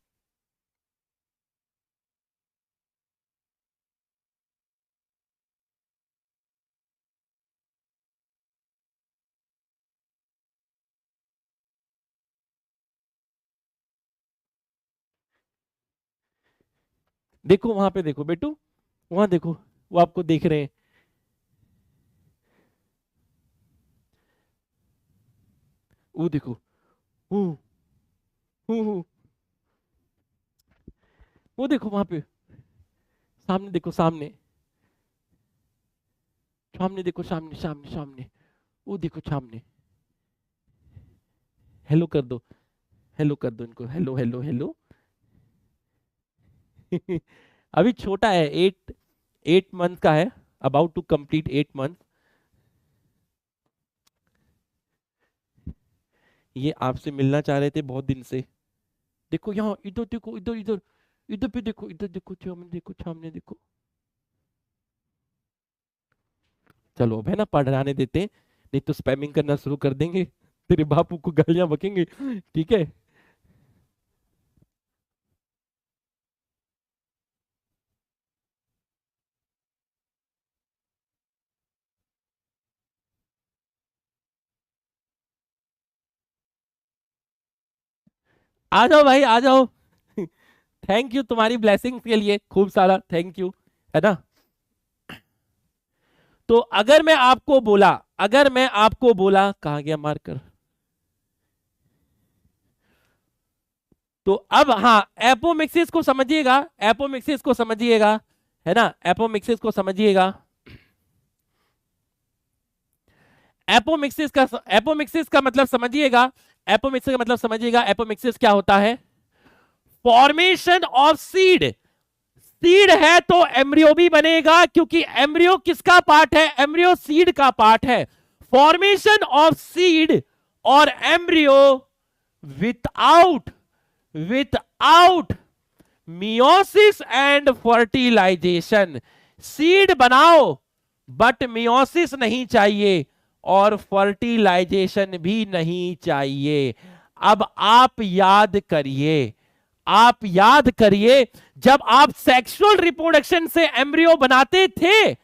देखो वहां पे देखो बेटू, वहां देखो, वो आपको देख रहे हैं। वो देखो, हु हु, वो देखो वहां पे, सामने देखो, सामने सामने देखो, सामने सामने सामने, वो देखो सामने। हेलो कर दो, हेलो कर दो इनको, हेलो हेलो हेलो। अभी छोटा है, 8 मंथ का है, अबाउट टू कंप्लीट 8 मंथ। ये आपसे मिलना चाह रहे थे बहुत दिन से। देखो यहाँ, इधर देखो, इधर इधर, इधर पे देखो, इधर देखो, सामने देखो, सामने देखो। चलो अब है ना, पढ़ाने देते हैं, नहीं तो स्पैमिंग करना शुरू कर देंगे, तेरे बापू को गालियां बकेंगे। ठीक है, आ जाओ भाई, आ जाओ। थैंक यू तुम्हारी ब्लेसिंग्स के लिए, खूब सारा थैंक यू, है ना। तो अगर मैं आपको बोला, अगर मैं आपको बोला, कहा गया मार्कर। तो अब हाँ, एपोमिक्सिस को समझिएगा, एपोमिक्सिस को समझिएगा, है ना, एपोमिक्सिस को समझिएगा। एपोमिक्सिस का मतलब समझिएगा, एपोमिक्सिस का मतलब समझिएगा। एपोमिक्सिस क्या होता है, फॉर्मेशन ऑफ सीड। सीड है तो एम्ब्रियो भी बनेगा, क्योंकि एम्ब्रियो किसका पार्ट है, एम्ब्रियो सीड का पार्ट है। फॉर्मेशन ऑफ सीड और embryo without without meiosis and fertilization. Seed बनाओ बट मियोसिस नहीं चाहिए और फर्टिलाइजेशन भी नहीं चाहिए। अब आप याद करिए, आप याद करिए, जब आप सेक्सुअल रिप्रोडक्शन से एम्ब्रियो बनाते थे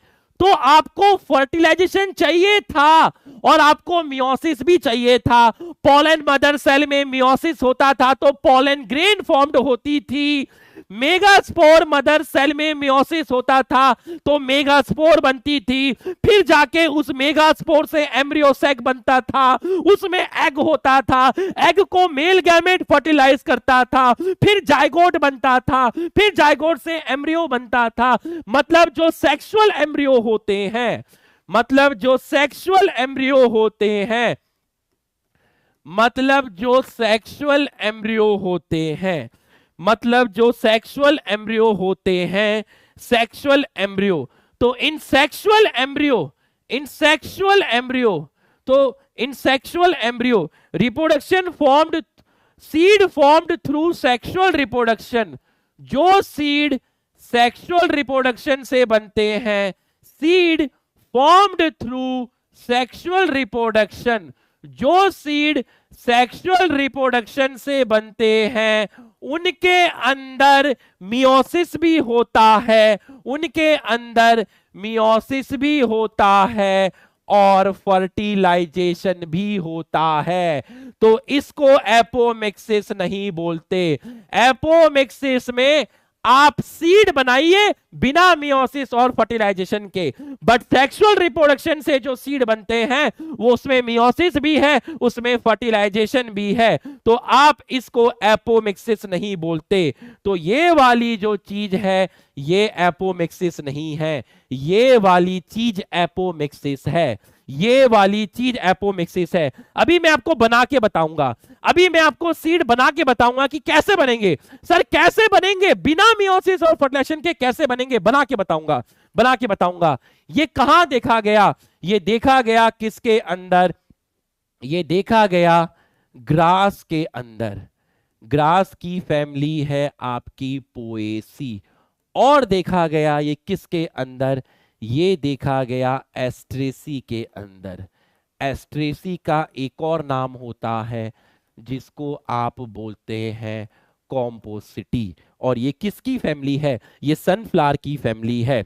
तो आपको फर्टिलाइजेशन चाहिए था और आपको मियोसिस भी चाहिए था। पोलन मदर सेल में मियोसिस होता था तो पोलन ग्रेन फॉर्म्ड होती थी। मेगास्पोर मदर सेल में मियोसिस होता था तो मेगास्पोर बनती थी। फिर जाके उस मेगास्पोर से एम्ब्रियो सैक बनता था, उसमें एग होता था, एग को मेल गैमेट फर्टिलाइज करता था, फिर जाइगोट बनता था, फिर जाइगोट से एम्ब्रियो बनता था। मतलब जो सेक्सुअल एम्ब्रियो होते हैं, मतलब जो सेक्सुअल एम्ब्रियो होते हैं, मतलब जो सेक्सुअल एम्ब्रियो होते हैं, मतलब जो सेक्सुअल एम्ब्रियो होते हैं, सेक्सुअल एम्ब्रियो। तो इन सेक्सुअल एम्ब्रियो, इन सेक्सुअल एम्ब्रियो, तो इन sexual embryo reproduction formed, seed formed through sexual reproduction. जो सीड सेक्सुअल रिप्रोडक्शन से बनते हैं, seed formed through sexual reproduction, जो सीड सेक्सुअल रिप्रोडक्शन से बनते हैं उनके अंदर मियोसिस भी होता है, उनके अंदर मियोसिस भी होता है। और फर्टिलाइजेशन भी होता है। तो इसको एपोमिक्सिस नहीं बोलते। एपोमिक्सिस में आप सीड बनाइए बिना मियोसिस और फर्टिलाइजेशन के, बट सेक्सुअल रिप्रोडक्शन से जो सीड बनते हैं वो उसमें मियोसिस भी है, उसमें फर्टिलाइजेशन भी है, तो आप इसको एपोमिक्सिस नहीं बोलते। तो ये वाली जो चीज है ये एपोमिक्सिस नहीं है, ये वाली चीज एपोमिक्सिस है, ये वाली चीज एपोमिक्सिस है। अभी मैं आपको बना के बताऊंगा, अभी मैं आपको सीड बना के बताऊंगा कि कैसे बनेंगे। सर कैसे बनेंगे बिना मियोसिस और फर्टिलाइजेशन के, कैसे बनेंगे बना के बताऊंगा, बना के बताऊंगा। ये कहां देखा गया? ये देखा गया किसके अंदर? ये देखा गया ग्रास के अंदर। ग्रास की फैमिली है आपकी पोएसी। और देखा गया ये किसके अंदर? ये देखा गया एस्ट्रेसी के अंदर। एस्ट्रेसी का एक और नाम होता है जिसको आप बोलते हैं कॉम्पोसिटी। और ये किसकी फैमिली है? ये सनफ्लावर की फैमिली है,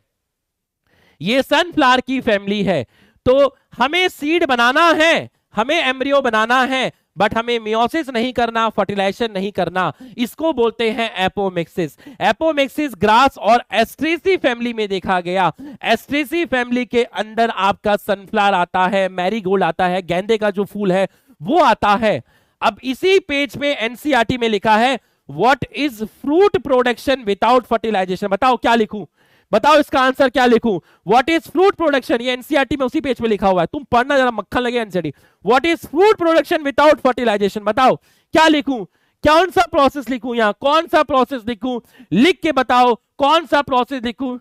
ये सनफ्लावर की फैमिली है। तो हमें सीड बनाना है, हमें एम्ब्रियो बनाना है, बट हमें मियोसिस नहीं करना, फर्टिलाइजेशन नहीं करना, इसको बोलते हैं एपोमिक्सिस। एपोमिक्सिस ग्रास और एस्ट्रेसी फैमिली में देखा गया। एस्ट्रेसी फैमिली के अंदर आपका सनफ्लावर आता है, मैरीगोल्ड आता है, गेंदे का जो फूल है वो आता है। अब इसी पेज पे एनसीईआरटी में लिखा है what is fruit production without fertilization. बताओ क्या लिखूं, बताओ इसका आंसर क्या लिखूं? व्हाट इज फ्रूट प्रोडक्शन, ये एनसीईआरटी में उसी पेज पे लिखा हुआ है, तुम पढ़ना जरा मक्खन लगे NCERT. What is fruit production without fertilization, बताओ क्या लिखूं, कौन सा प्रोसेस लिखूं, यहां कौन सा प्रोसेस लिखूं? लिख के बताओ कौन सा प्रोसेस लिखूं,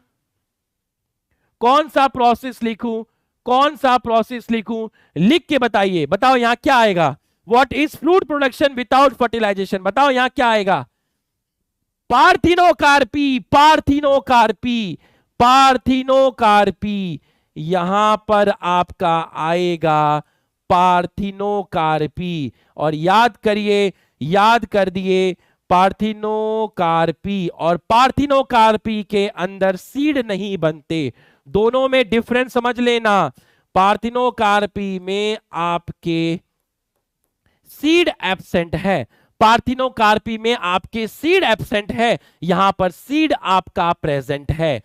कौन सा प्रोसेस लिखूं, कौन सा प्रोसेस लिखूं? लिख के बताइए, बताओ यहां क्या आएगा? What is fruit production without fertilization, बताओ यहां क्या आएगा? पार्थिनोकार्पी, पार्थिनोकार्पी, पार्थिनोकार्पी, यहां पर आपका आएगा पार्थिनोकार्पी। और याद करिए, याद कर दिए, पार्थिनोकार्पी और पार्थिनोकार्पी के अंदर सीड नहीं बनते, दोनों में डिफरेंस समझ लेना। पार्थिनोकार्पी में आपके सीड एब्सेंट है, पार्थिनोकार्पी में आपके सीड एब्सेंट है, यहां पर सीड आपका प्रेजेंट है।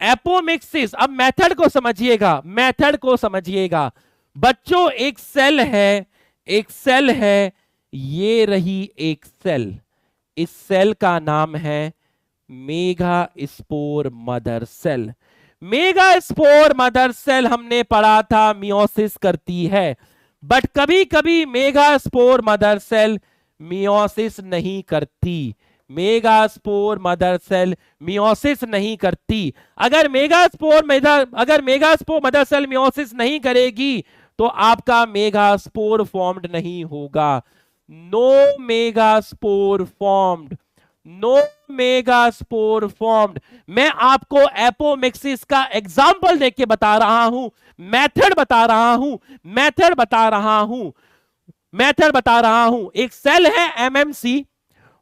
एपोमिक्सिस, अब मेथड को समझिएगा, मेथड को समझिएगा बच्चों। एक सेल है, एक सेल है, ये रही एक सेल, इस सेल का नाम है megaspore mother cell. Megaspore mother cell हमने पढ़ा था मियोसिस करती है, बट कभी कभी मेगास्पोर मदर सेल मियोसिस नहीं करती। मेगास्पोर मदर सेल मियोसिस नहीं करती। अगर मेगास्पोर मदर सेल मियोसिस नहीं करेगी तो आपका मेगास्पोर फॉर्म्ड नहीं होगा। No megaspore formed, no megaspore formed. मैं आपको एपोमिक्सिस का एग्जाम्पल देके बता रहा हूं, मेथड बता रहा हूं, मेथड बता रहा हूं, मेथड बता रहा हूं। एक सेल है एमएमसी,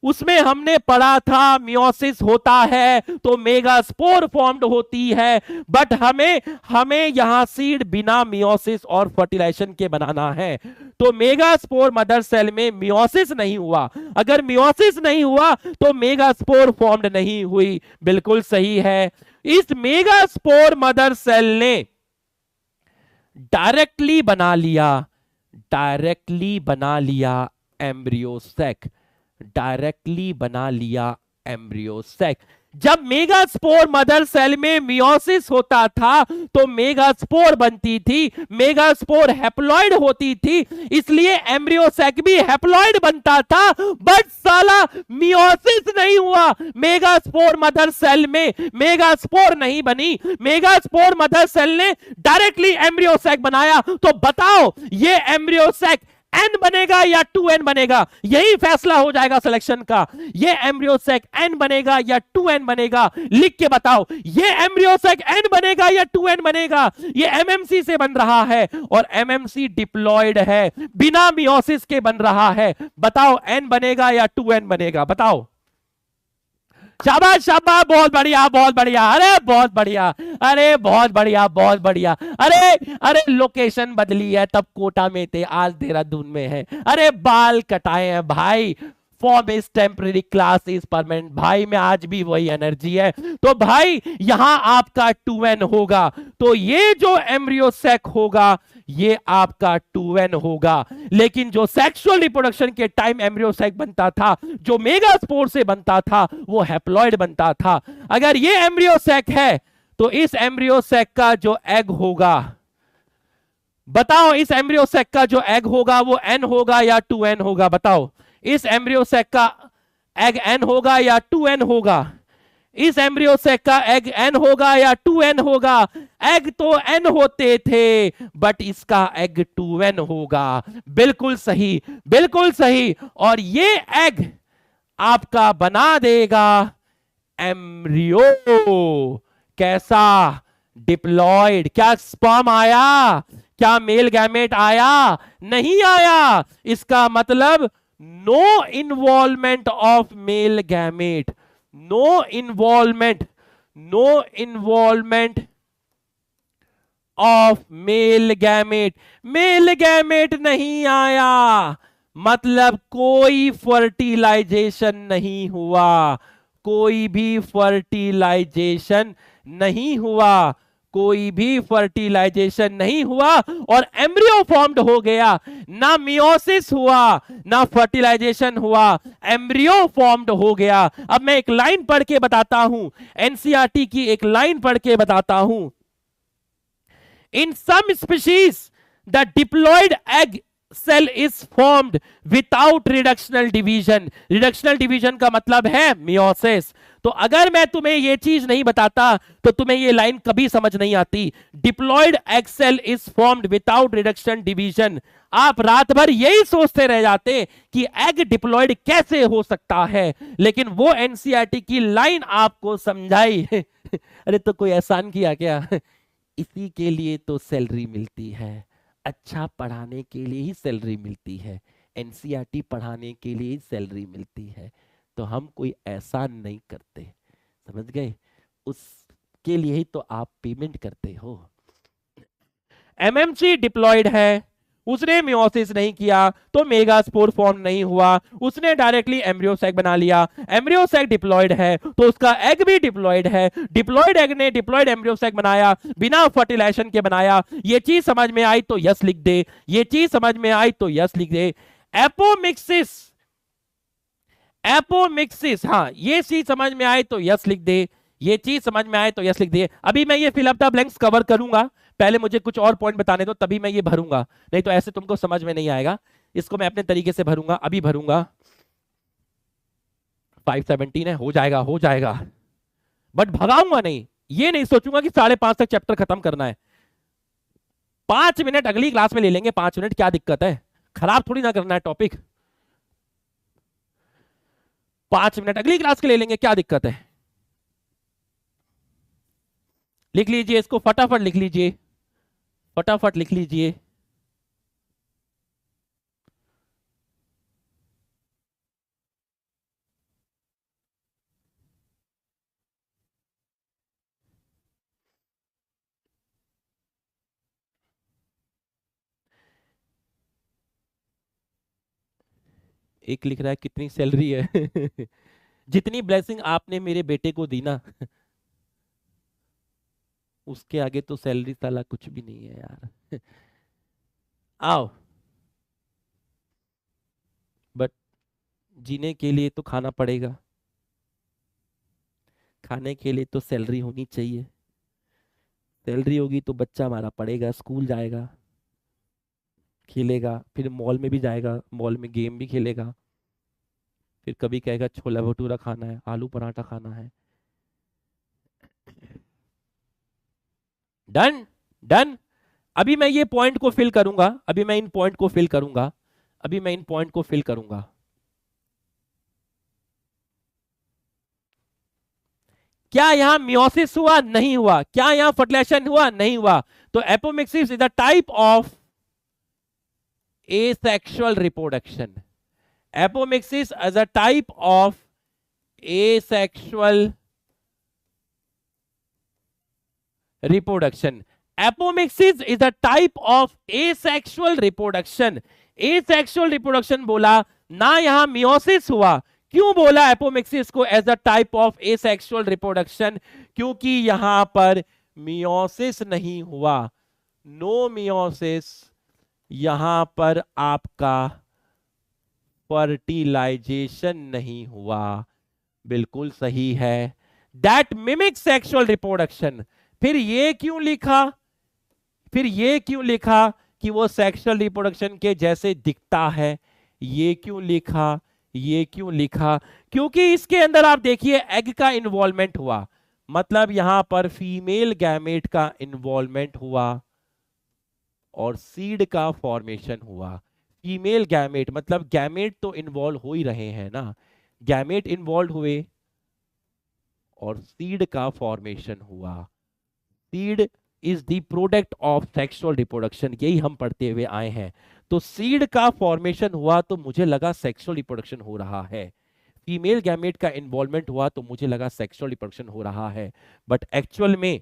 उसमें हमने पढ़ा था मियोसिस होता है तो मेगास्पोर फॉर्म्ड होती है, बट हमें यहां सीड बिना मियोसिस और फर्टिलाइजेशन के बनाना है। तो मेगास्पोर मदर सेल में मियोसिस नहीं हुआ, अगर मियोसिस नहीं हुआ तो मेगास्पोर फॉर्म्ड नहीं हुई। बिल्कुल सही है। इस मेगास्पोर मदर सेल ने डायरेक्टली बना लिया, डायरेक्टली बना लिया एम्ब्रियो सैक, डायरेक्टली बना लिया एम्ब्रियो सैक। जब मेगास्पोर मदर सेल में मियोसिस होता था तो मेगास्पोर बनती थी, मेगास्पोर हैप्लॉइड होती थी, इसलिए एम्ब्रियो सैक भी हैप्लॉइड बनता था, बट साला मियोसिस नहीं हुआ। मेगास्पोर मदर सेल में मेगास्पोर नहीं बनी, मेगास्पोर मदर सेल ने डायरेक्टली एम्ब्रियो सैक बनाया। तो बताओ ये एम्ब्रियो सैक एन बनेगा या 2n बनेगा? यही फैसला हो जाएगा सिलेक्शन का। ये एम्ब्रियो सैक एन बनेगा या 2n बनेगा? लिख के बताओ, ये एम्ब्रियो सैक एन बनेगा या 2n बनेगा? ये एमएमसी से बन रहा है और एमएमसी डिप्लॉयड है, बिना मियोसिस के बन रहा है। बताओ एन बनेगा या 2n बनेगा? बताओ शाबाश शाबाश, बहुत बढ़िया बहुत बढ़िया, अरे बहुत बढ़िया, अरे बहुत बढ़िया बहुत बढ़िया। अरे अरे लोकेशन बदली है, तब कोटा में थे, आज देहरादून में है। अरे बाल कटाए हैं भाई, form is temporary, class is permanent. भाई में आज भी वही एनर्जी है। तो भाई यहां आपका 2n होगा, तो ये जो एम्ब्रियो सैक होगा ये आपका 2n होगा। लेकिन जो सेक्सुअल रिप्रोडक्शन के टाइम एम्ब्रियो सैक बनता था, जो मेगास्पोर से बनता था, वो हैप्लॉइड बनता था। अगर ये एम्ब्रियो सैक है तो इस एम्ब्रियो सैक का जो एग होगा, बताओ इस एम्ब्रियो सैक का जो एग होगा वो n होगा या 2n होगा? बताओ इस एम्ब्रियो सैक का एग n होगा या 2n होगा? इस एम्ब्रियो सैक का एग n होगा या 2n होगा? एग तो n होते थे, बट इसका एग 2n होगा। बिल्कुल सही, बिल्कुल सही। और ये एग आपका बना देगा एम्ब्रियो। कैसा? डिप्लॉयड। क्या स्पर्म आया? क्या मेल गैमेट आया? नहीं आया। इसका मतलब no involvement of male gamete, no involvement, no involvement of male gamete. Male gamete नहीं आया, मतलब कोई फर्टिलाइजेशन नहीं हुआ, कोई भी फर्टिलाइजेशन नहीं हुआ, कोई भी फर्टिलाइजेशन नहीं हुआ और एम्ब्रियो फॉर्म्ड हो गया। ना मियोसिस हुआ ना फर्टिलाइजेशन हुआ, एम्ब्रियो फॉर्म्ड हो गया। अब मैं एक लाइन पढ़ के बताता हूं, एनसीईआरटी की एक लाइन पढ़ के बताता हूं। In some species the diploid egg cell is formed without reductional division. Reductional division का मतलब है मियोसिस। तो अगर मैं तुम्हें यह चीज नहीं बताता तो तुम्हें यह लाइन कभी समझ नहीं आती। Diploid egg cell is formed without reduction division. आप रात भर यही सोचते रह जाते कि एग डिप्लॉयड कैसे हो सकता है, लेकिन वो एनसीईआरटी की लाइन आपको समझाई। अरे तो कोई एहसान किया क्या? इसी के लिए तो सैलरी मिलती है, अच्छा पढ़ाने के लिए ही सैलरी मिलती है, एनसीईआरटी पढ़ाने के लिए ही सैलरी मिलती है। तो हम कोई एहसान नहीं करते, समझ गए? उसके लिए ही तो आप पेमेंट करते हो। एमएमसी डिप्लॉयड है, उसने मियोसिस नहीं किया तो मेगास्पोर फॉर्म नहीं हुआ, उसने डायरेक्टली एम्ब्रियो सैक बना लिया। एम्ब्रियो सैक डिप्लॉयड है तो उसका एग भी डिप्लॉयड है। डिप्लॉयड एग ने डिप्लॉयड एम्ब्रियो सैक बनाया, बिना फर्टिलाइजेशन के बनाया। ये चीज समझ में आई तो यस लिख दे, ये चीज समझ में आई तो यस लिख दे। एपोमिक्सिस, एपोमिक्सिस, हाँ ये चीज समझ में आए तो यस लिख दे, ये चीज समझ में आए तो यस लिख दे। अभी मैं ये fill up the blanks cover करूंगा, पहले मुझे कुछ और पॉइंट बताने दो तभी मैं ये भरूंगा, नहीं तो ऐसे तुमको समझ में नहीं आएगा। इसको मैं अपने तरीके से भरूंगा, अभी भरूंगा। 517 है, हो जाएगा हो जाएगा, बट भगाऊंगा नहीं। ये नहीं सोचूंगा कि 5:30 तक चैप्टर खत्म करना है। 5 मिनट अगली क्लास में ले लेंगे, 5 मिनट क्या दिक्कत है, खराब थोड़ी ना करना है टॉपिक। 5 मिनट अगली क्लास के ले लेंगे, क्या दिक्कत है? लिख लीजिए इसको, फटाफट लिख लीजिए, फटाफट लिख लीजिए। एक लिख रहा है कितनी सैलरी है? जितनी ब्लेसिंग आपने मेरे बेटे को दी ना, उसके आगे तो सैलरी साला कुछ भी नहीं है यार। आओ, बट जीने के लिए तो खाना पड़ेगा, खाने के लिए तो सैलरी होनी चाहिए। सैलरी होगी तो बच्चा हमारा पढ़ेगा, स्कूल जाएगा, खेलेगा, फिर मॉल में भी जाएगा, मॉल में गेम भी खेलेगा, फिर कभी कहेगा छोला भटूरा खाना है, आलू पराठा खाना है। Done done. अभी मैं ये पॉइंट को फिल करूंगा, अभी मैं इन पॉइंट को फिल करूंगा, अभी मैं इन पॉइंट को फिल करूंगा। क्या यहां मियोसिस हुआ? नहीं हुआ। क्या यहां फर्टिलाइजेशन हुआ? नहीं हुआ। तो apomixis is a type of asexual reproduction. Apomixis as a type of asexual reproduction. Apomixis is a type of asexual reproduction. asexual reproduction बोला ना, यहां मियोसिस हुआ। क्यों बोला एपोमिक्सिस को as a type of asexual reproduction? क्योंकि यहां पर मियोसिस नहीं हुआ, नो मियोसिस। यहां पर आपका फर्टिलाइजेशन नहीं हुआ, बिल्कुल सही है। That mimic sexual reproduction. फिर ये क्यों लिखा, फिर ये क्यों लिखा कि वो सेक्सुअल रिप्रोडक्शन के जैसे दिखता है? ये क्यों लिखा, ये क्यों लिखा? क्योंकि इसके अंदर आप देखिए एग का इन्वॉल्वमेंट हुआ, मतलब यहां पर फीमेल गैमेट का इन्वॉल्वमेंट हुआ और सीड का फॉर्मेशन हुआ। फीमेल गैमेट मतलब गैमेट तो इन्वॉल्व हो ही रहे हैं ना, गैमेट इन्वॉल्व हुए और सीड का फॉर्मेशन हुआ। Seed is the product of sexual reproduction, यही हम पढ़ते हुए आए हैं। तो सीड का फॉर्मेशन हुआ तो मुझे लगा सेक्सुअल रिप्रोडक्शन हो रहा है, फीमेल गैमेट का इन्वॉल्वमेंट हुआ तो मुझे लगा सेक्सुअल रिप्रोडक्शन हो रहा है, बट एक्चुअल में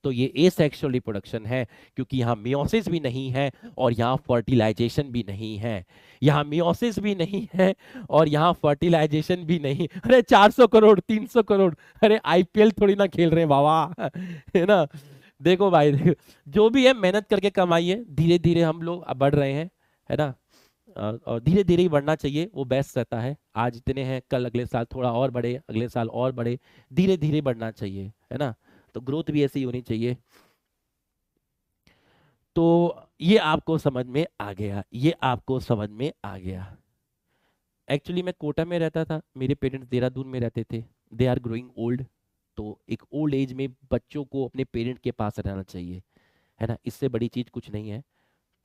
तो ये एसेक्सुअल रिप्रोडक्शन है, क्योंकि यहाँ मियोसिस भी नहीं है और यहाँ फर्टिलाइजेशन भी नहीं है। यहाँ मियोसिस भी नहीं है और यहाँ फर्टिलाइजेशन भी नहीं। अरे 400 करोड़ 300 करोड़, अरे आईपीएल थोड़ी ना खेल रहे हैं बाबा, है ना। देखो भाई, देखो जो भी है मेहनत करके कमाइए, धीरे धीरे हम लोग अब बढ़ रहे हैं, है ना। और धीरे धीरे ही बढ़ना चाहिए, वो बेस्ट रहता है। आज इतने हैं, कल अगले साल थोड़ा और बढ़े, अगले साल और बढ़े, धीरे धीरे बढ़ना चाहिए, है ना। तो ग्रोथ भी ऐसी ही होनी चाहिए। तो ये आपको समझ में आ गया, ये आपको समझ में आ गया। एक्चुअली मैं कोटा में रहता था, मेरे पेरेंट्स देहरादून में रहते थे। दे आर ग्रोइंग ओल्ड, तो एक ओल्ड एज में बच्चों को अपने पेरेंट के पास रहना चाहिए, है ना। इससे बड़ी चीज़ कुछ नहीं है।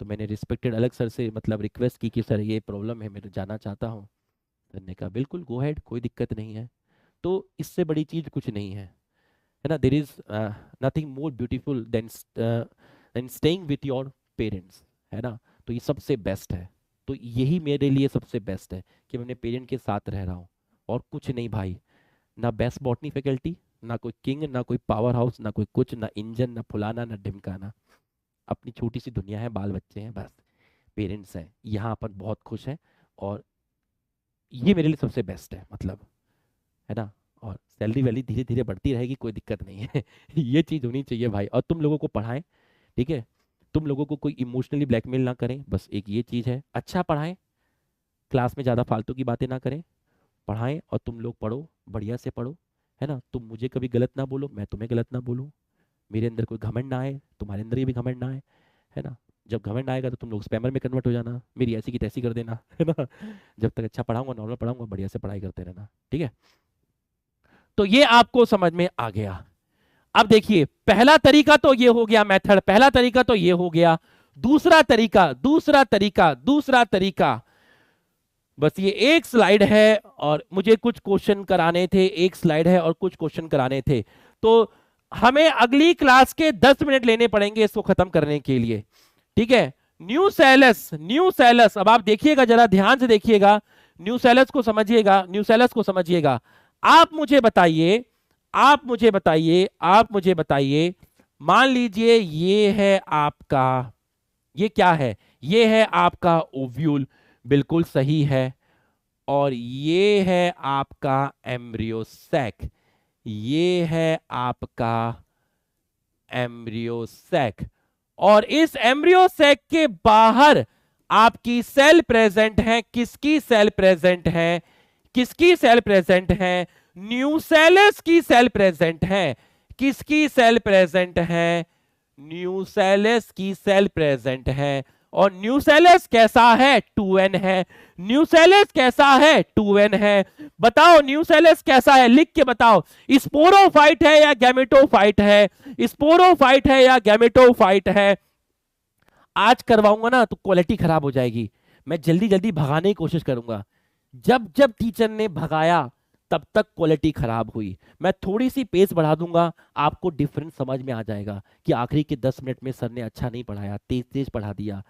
तो मैंने रिस्पेक्टेड अलग सर से मतलब रिक्वेस्ट की कि सर ये प्रॉब्लम है, मैं तो जाना चाहता हूँ। सर ने कहा बिल्कुल गो हेड, कोई दिक्कत नहीं है। तो इससे बड़ी चीज़ कुछ नहीं है ना। There is nothing more beautiful then staying with your parents, है ना। तो ये सबसे बेस्ट है। तो यही मेरे लिए सबसे बेस्ट है कि मैं अपने पेरेंट के साथ रह रहा हूँ, और कुछ नहीं भाई। ना बेस्ट बॉटनी फैकल्टी, ना कोई किंग, ना कोई पावर हाउस, ना कोई कुछ, ना इंजन, ना फुलाना, ना ढिमकाना। अपनी छोटी सी दुनिया है, बाल बच्चे हैं, बस पेरेंट्स हैं, यहाँ अपन बहुत खुश हैं। और ये मेरे लिए सबसे बेस्ट है, मतलब, है ना। और सैलरी वैली धीरे धीरे बढ़ती रहेगी, कोई दिक्कत नहीं है। ये चीज़ होनी चाहिए भाई। और तुम लोगों को पढ़ाएं, ठीक है। तुम लोगों को कोई इमोशनली ब्लैकमेल ना करें, बस एक ये चीज़ है। अच्छा पढ़ाएं, क्लास में ज़्यादा फालतू की बातें ना करें, पढ़ाएं और तुम लोग पढ़ो, बढ़िया से पढ़ो, है ना। तुम मुझे कभी गलत ना बोलो, मैं तुम्हें गलत ना बोलूँ। मेरे अंदर कोई घमंड ना आए, तुम्हारे अंदर ये भी घमंड ना आए, है ना। जब घमंड आएगा तो तुम लोग स्पैमर में कन्वर्ट हो जाना, मेरी ऐसी की तैसी कर देना, है ना। जब तक अच्छा पढ़ाऊंगा, नॉर्मल पढ़ाऊंगा, बढ़िया से पढ़ाई करते रहना, ठीक है। तो ये आपको समझ में आ गया। अब देखिए, पहला तरीका तो ये हो गया, मेथड, पहला तरीका तो ये हो गया। दूसरा तरीका, दूसरा तरीका, दूसरा तरीका, बस ये एक स्लाइड है और मुझे कुछ क्वेश्चन कराने थे, एक स्लाइड है और कुछ क्वेश्चन कराने थे। तो हमें अगली क्लास के 10 मिनट लेने पड़ेंगे इसको खत्म करने के लिए, ठीक है। न्यू सैलस, न्यू सैलस, अब आप देखिएगा, जरा ध्यान से देखिएगा, न्यू सैलस को समझिएगा, न्यू सैलस को समझिएगा। आप मुझे बताइए, आप मुझे बताइए, आप मुझे बताइए, मान लीजिए ये है आपका, ये क्या है? ये है आपका ओव्यूल, बिल्कुल सही है। और ये है आपका एम्ब्रियो सैक, ये है आपका एम्ब्रियो सैक। और इस एम्ब्रियो सैक के बाहर आपकी सेल प्रेजेंट है। किसकी सेल प्रेजेंट है? किसकी सेल प्रेजेंट है? न्यूसेलस की सेल प्रेजेंट है। किसकी सेल प्रेजेंट है? न्यूसेलस की सेल प्रेजेंट है। और न्यूसेलस कैसा है? 2n है। न्यूसेलस कैसा है? 2n है। बताओ न्यूसेलस कैसा है, लिख के बताओ। स्पोरोफाइट है या गैमेटोफाइट है? स्पोरोफाइट है या गैमेटोफाइट है? आज करवाऊंगा ना तो क्वालिटी खराब हो जाएगी, मैं जल्दी जल्दी भगाने की कोशिश करूंगा। जब जब टीचर ने भगाया तब तक क्वालिटी खराब हुई। मैं थोड़ी सी पेस बढ़ा दूंगा, आपको डिफरेंस समझ में आ जाएगा कि आखिरी के 10 मिनट में सर ने अच्छा नहीं पढ़ाया, तेज तेज पढ़ा दिया।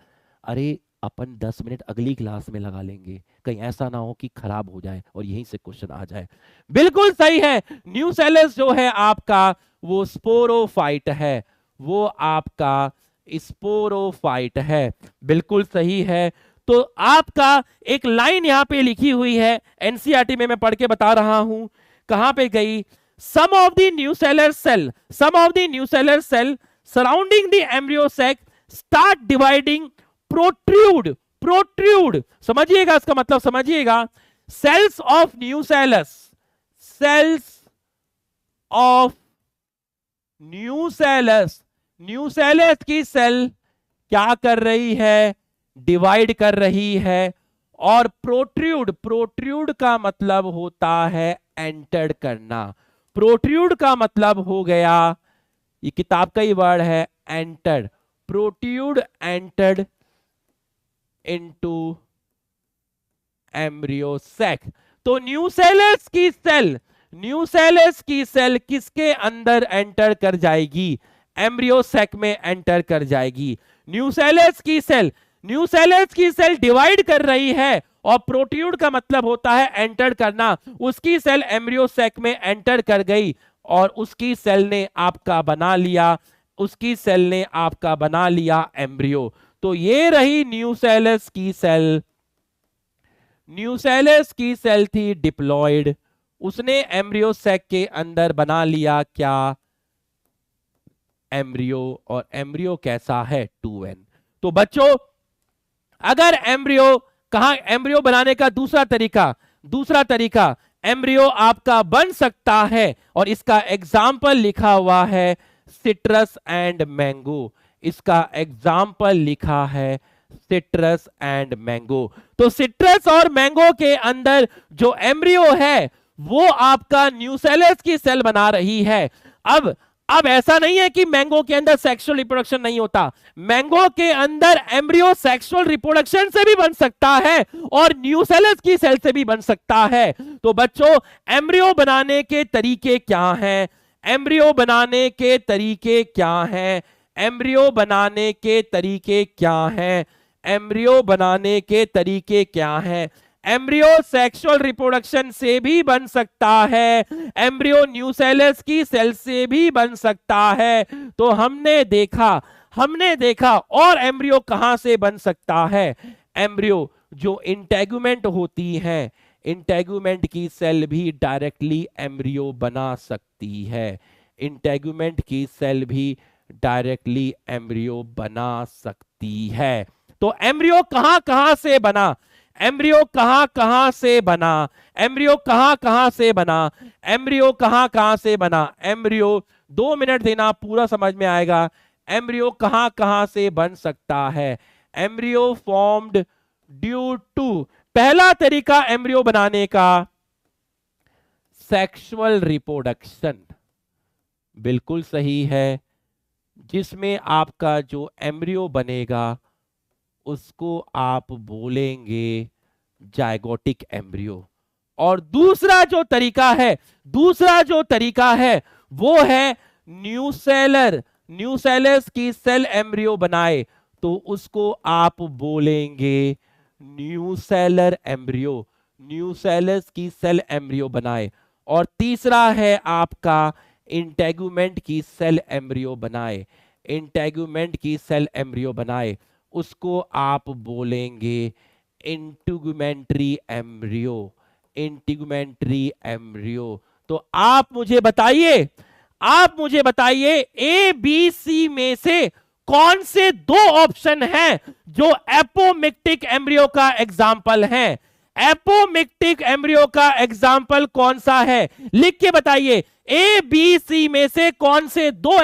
अरे अपन 10 मिनट अगली क्लास में लगा लेंगे, कहीं ऐसा ना हो कि खराब हो जाए और यहीं से क्वेश्चन आ जाए। बिल्कुल सही है, न्यूसेलस जो है आपका वो स्पोरोफाइट है, वो आपका स्पोरोफाइट है, बिल्कुल सही है। तो आपका एक लाइन यहां पे लिखी हुई है, एनसीईआरटी में मैं पढ़ के बता रहा हूं, कहां पे गई, some of the nucellar cell surrounding the embryo sac start dividing, protrude, समझिएगा इसका मतलब, समझिएगा, cells of न्यूसेलस की सेल क्या कर रही है, डिवाइड कर रही है। और प्रोट्रूड का मतलब होता है एंटर करना, प्रोट्रूड का मतलब हो गया, ये किताब का ही वर्ड है, entered, protrude entered into embryo sac. तो न्यूसेलस की सेल किसके अंदर एंटर कर जाएगी, एम्ब्रियो सैक में एंटर कर जाएगी। न्यूसेलस की सेल डिवाइड कर रही है, और प्रोट्रूड का मतलब होता है एंटर करना, उसकी सेल एम्ब्रियो सैक में एंटर कर गई और उसकी सेल ने आपका बना लिया एम्ब्रियो। तो ये रही न्यूसेलस की सेल थी डिप्लॉयड, उसने एम्ब्रियो सैक के अंदर बना लिया क्या, एम्ब्रियो, और एम्ब्रियो कैसा है 2n। तो बच्चों अगर एम्ब्रियो बनाने का दूसरा तरीका एम्ब्रियो आपका बन सकता है, और इसका एग्जाम्पल लिखा हुआ है सिट्रस एंड मैंगो, इसका एग्जाम्पल लिखा है सिट्रस एंड मैंगो। तो सिट्रस और मैंगो के अंदर जो एम्ब्रियो है वो आपका न्यूसेलस की सेल बना रही है। अब ऐसा नहीं है कि मैंगो के अंदर सेक्सुअल रिप्रोडक्शन नहीं होता, मैंगो के अंदर एम्ब्रियो सेक्सुअल रिप्रोडक्शन से भी बन सकता है और न्यूसेलस की सेल से भी बन सकता है। तो बच्चों एम्ब्रियो बनाने के तरीके क्या हैं, एम्ब्रियो बनाने के तरीके क्या हैं, एम्ब्रियो बनाने के तरीके क्या हैं, एम्ब्रियो बनाने के तरीके क्या हैं। एम्ब्रियो सेक्सुअल रिप्रोडक्शन से भी बन सकता है, एम्ब्रियो न्यूसेलस की सेल से भी बन सकता है। तो हमने देखा और एम्ब्रियो कहां से बन सकता है, एम्ब्रियो जो इंटेगुमेंट होती है, इंटेगुमेंट की सेल भी डायरेक्टली एम्ब्रियो बना सकती है, इंटेगुमेंट की सेल भी डायरेक्टली एम्ब्रियो बना सकती है। तो एम्ब्रियो कहां से बना, एम्ब्रियो कहां से बना, एम्ब्रियो कहां से बना, एम्ब्रियो कहां से बना, एम्ब्रियो 2 मिनट देना पूरा समझ में आएगा। एम्ब्रियो कहां से बन सकता है, एम्ब्रियो फॉर्म्ड ड्यू टू, पहला तरीका एम्ब्रियो बनाने का सेक्सुअल रिप्रोडक्शन, बिल्कुल सही है, जिसमें आपका जो एम्ब्रियो बनेगा उसको आप बोलेंगे जायगोटिक एम्ब्रियो। और दूसरा जो तरीका है वो है न्यूसेलस की सेल एम्ब्रियो बनाए तो उसको आप बोलेंगे न्यूसेलर एम्ब्रियो, न्यूसेलस की सेल एम्ब्रियो बनाए। और तीसरा है आपका इंटेगुमेंट की सेल एम्ब्रियो बनाए, इंटेगुमेंट की सेल एम्ब्रियो बनाए, उसको आप बोलेंगे इंटीगुमेंट्री एम्ब्रियो, इंटीगुमेंट्री एम्ब्रियो। तो आप मुझे बताइए ए बी सी में से कौन से 2 ऑप्शन हैं जो एपोमिक्टिक एम्ब्रियो का एग्जाम्पल है, एपोमिक्टिक एम्ब्रियो का एग्जाम्पल कौन सा है, लिख के बताइए। ए बी सी में से कौन से 2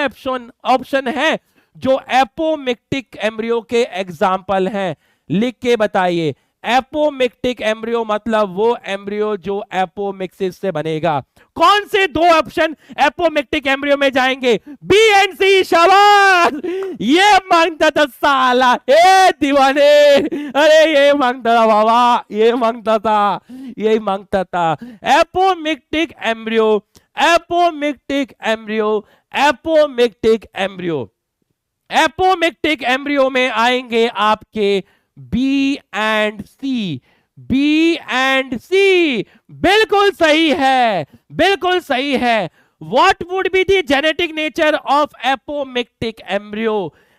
ऑप्शन हैं जो एपोमिक्टिक एम्ब्रियो के एग्जाम्पल हैं, लिख के बताइए। एपोमिक्टिक एम्ब्रियो मतलब वो एम्ब्रियो जो एपोमिक्सिस से बनेगा। कौन से 2 ऑप्शन एपोमिक्टिक एम्ब्रियो में जाएंगे, बी एंड सी? शाबाश, ये मांगता था साला, ए दीवाने, अरे ये मांगता था बाबा, ये मांगता था apomictic embryo, apomictic embryo, apomictic embryo. Apomictic embryo में आएंगे आपके B and C, B and C, बिल्कुल सही है, बिल्कुल सही है। What would be the genetic nature of apomictic embryo?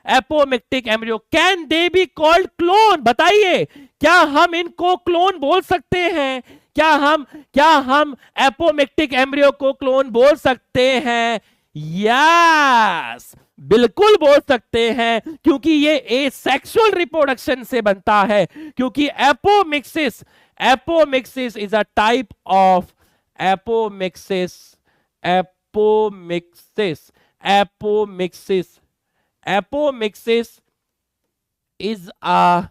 Apomictic embryo, can they be called clone? बताइए, क्या हम इनको क्लोन बोल सकते हैं? क्या हम एपोमिक्टिक एम्ब्रियो को क्लोन बोल सकते हैं? यस, बिल्कुल बोल सकते हैं, क्योंकि ये एसेक्सुअल रिप्रोडक्शन से बनता है, क्योंकि apomixis, apomixis is a type of apomixis, apomixis, apomixis, apomixis is a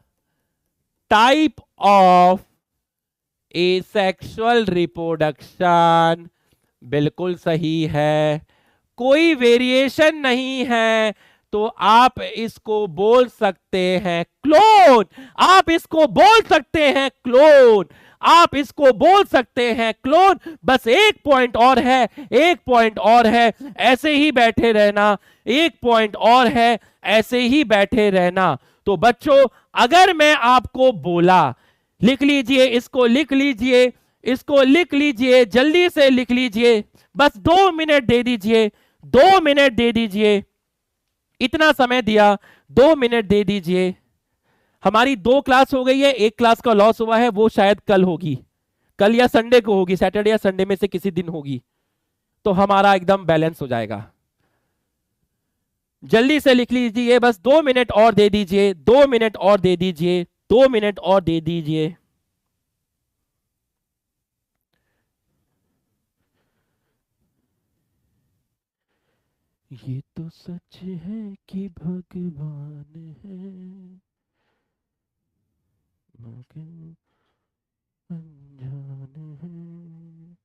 type of asexual reproduction। बिल्कुल सही है, कोई वेरिएशन नहीं है, तो आप इसको बोल सकते हैं क्लोन, आप इसको बोल सकते हैं क्लोन, आप इसको बोल सकते हैं क्लोन। बस एक पॉइंट और है, एक पॉइंट और है, ऐसे ही बैठे रहना, एक पॉइंट और है, ऐसे ही बैठे रहना। तो बच्चों, अगर मैं आपको बोला, लिख लीजिए, इसको लिख लीजिए, इसको लिख लीजिए, जल्दी से लिख लीजिए, बस 2 मिनट दे दीजिए, 2 मिनट दे दीजिए, इतना समय दिया, 2 मिनट दे दीजिए। हमारी 2 क्लास हो गई है, एक क्लास का लॉस हुआ है, वो शायद कल होगी, कल या संडे को होगी, सैटरडे या संडे में से किसी दिन होगी, तो हमारा एकदम बैलेंस हो जाएगा। जल्दी से लिख लीजिए, बस 2 मिनट और दे दीजिए, 2 मिनट और दे दीजिए, 2 मिनट और दे दीजिए। ये तो सच है कि भगवान है, अनजान है,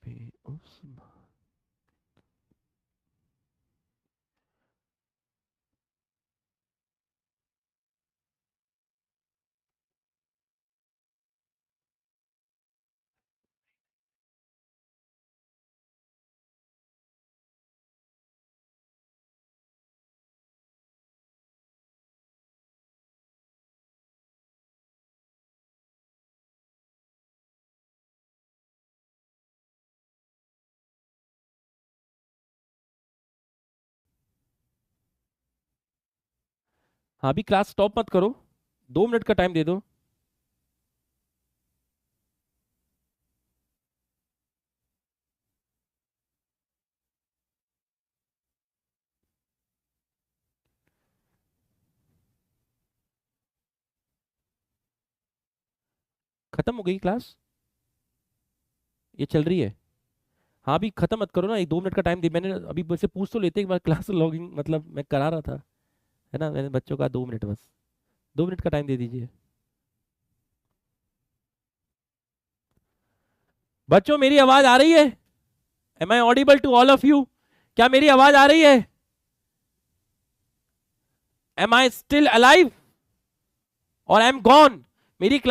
पे उस हाँ, अभी क्लास स्टॉप मत करो, 2 मिनट का टाइम दे दो। खत्म हो गई क्लास, ये चल रही है? हाँ, अभी खत्म मत करो ना, 1-2 मिनट का टाइम दे, मैंने अभी मुझसे पूछ तो लेते एक बार, क्लास लॉगिंग मतलब मैं करा रहा था, है ना, मैंने बच्चों का 2 मिनट, बस 2 मिनट का टाइम दे दीजिए। बच्चों, मेरी आवाज आ रही है? Am I audible to all of you? क्या मेरी आवाज आ रही है? एम आई स्टिल अलाइव और आई एम गॉन? मेरी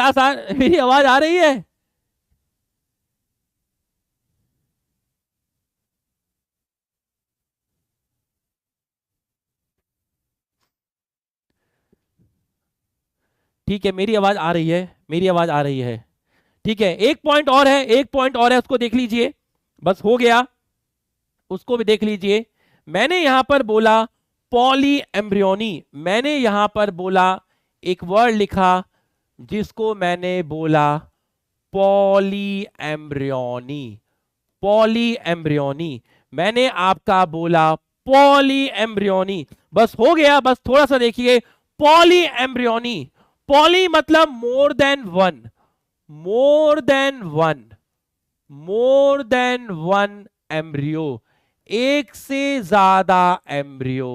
मेरी आवाज आ रही है? ठीक है, मेरी आवाज आ रही है, मेरी आवाज आ रही है। ठीक है, एक पॉइंट और है, एक पॉइंट और है, उसको देख लीजिए, बस हो गया, उसको भी देख लीजिए। मैंने यहां पर बोला पॉली एम्ब्रियोनी, मैंने यहां पर बोला एक वर्ड लिखा जिसको मैंने बोला पॉली एम्ब्रियोनी, पॉली एम्ब्रियोनी, मैंने आपका बोला पॉली एम्ब्रियोनी, बस हो गया, बस थोड़ा सा देखिए, पॉली एम्ब्रियोनी, पॉली मतलब more than one, more than one, more than one embryo, एक से ज्यादा embryo,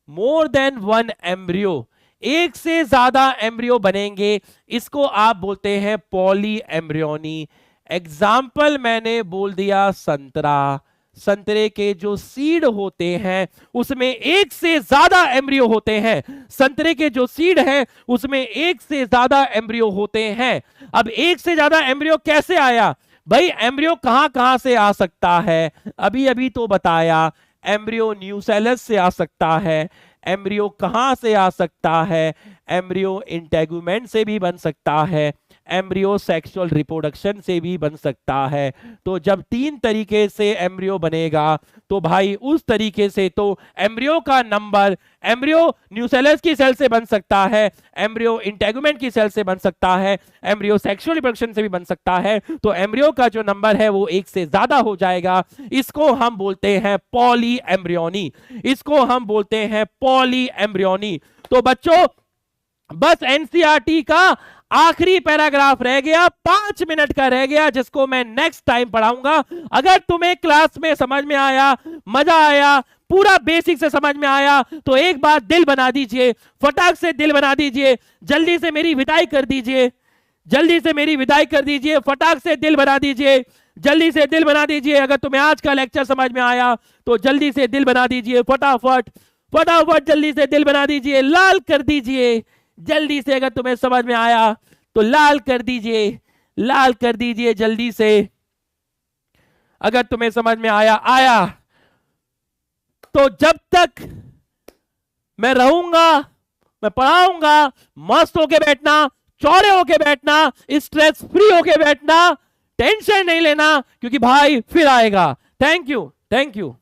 more than one embryo, एक से ज्यादा एम्ब्रियो बनेंगे, इसको आप बोलते हैं पॉली एम्ब्रियोनी। एग्जाम्पल मैंने बोल दिया संतरा, संतरे के जो सीड होते हैं उसमें एक से ज्यादा एम्ब्रियो होते हैं, संतरे के जो सीड है उसमें एक से ज्यादा एम्ब्रियो होते हैं। अब एक से ज्यादा एम्ब्रियो कैसे आया भाई? एम्ब्रियो कहां कहां से आ सकता है? अभी अभी तो बताया, एम्ब्रियो न्यूसेलस से आ सकता है, एम्ब्रियो कहां से आ सकता है? एम्ब्रियो इंटेगुमेंट से भी बन सकता है, एम्ब्रियो सेक्सुअल रिप्रोडक्शन से भी बन सकता है। तो जब 3 तरीके से एम्ब्रियो बनेगा तो भाई उस तरीके से तो एम्ब्रियो का नंबर एम्ब्रियो न्यूसेलस की सेल से बन सकता है, एम्ब्रियो इंटेगुमेंट की सेल से बन सकता है, एम्ब्रियो सेक्सुअल रिप्रोडक्शन से भी बन सकता है। तो एम्ब्रियो का जो नंबर है वो 1 से ज्यादा हो जाएगा। इसको हम बोलते हैं पॉली एम्ब्रियोनी, इसको हम बोलते हैं पॉली एम्ब्रियोनी। तो बच्चों बस एनसीईआरटी का आखिरी पैराग्राफ रह गया, 5 मिनट का रह गया, जिसको मैं नेक्स्ट टाइम पढ़ाऊंगा। अगर तुम्हें क्लास में समझ में आया, मजा आया, पूरा बेसिक से समझ में आया, तो एक बार दिल बना दीजिए, फटाक से दिल बना दीजिए, जल्दी से मेरी विदाई कर दीजिए, जल्दी से मेरी विदाई कर दीजिए, फटाक से दिल बना दीजिए, जल्दी से दिल बना दीजिए। अगर तुम्हें आज का लेक्चर समझ में आया तो जल्दी से दिल बना दीजिए, फटाफट फटाफट जल्दी से दिल बना दीजिए, लाल कर दीजिए जल्दी से। अगर तुम्हें समझ में आया तो लाल कर दीजिए, लाल कर दीजिए जल्दी से। अगर तुम्हें समझ में आया तो जब तक मैं रहूंगा मैं पढ़ाऊंगा, मस्त होके बैठना, चौड़े होके बैठना, स्ट्रेस फ्री होके बैठना, टेंशन नहीं लेना, क्योंकि भाई फिर आएगा। Thank you, thank you.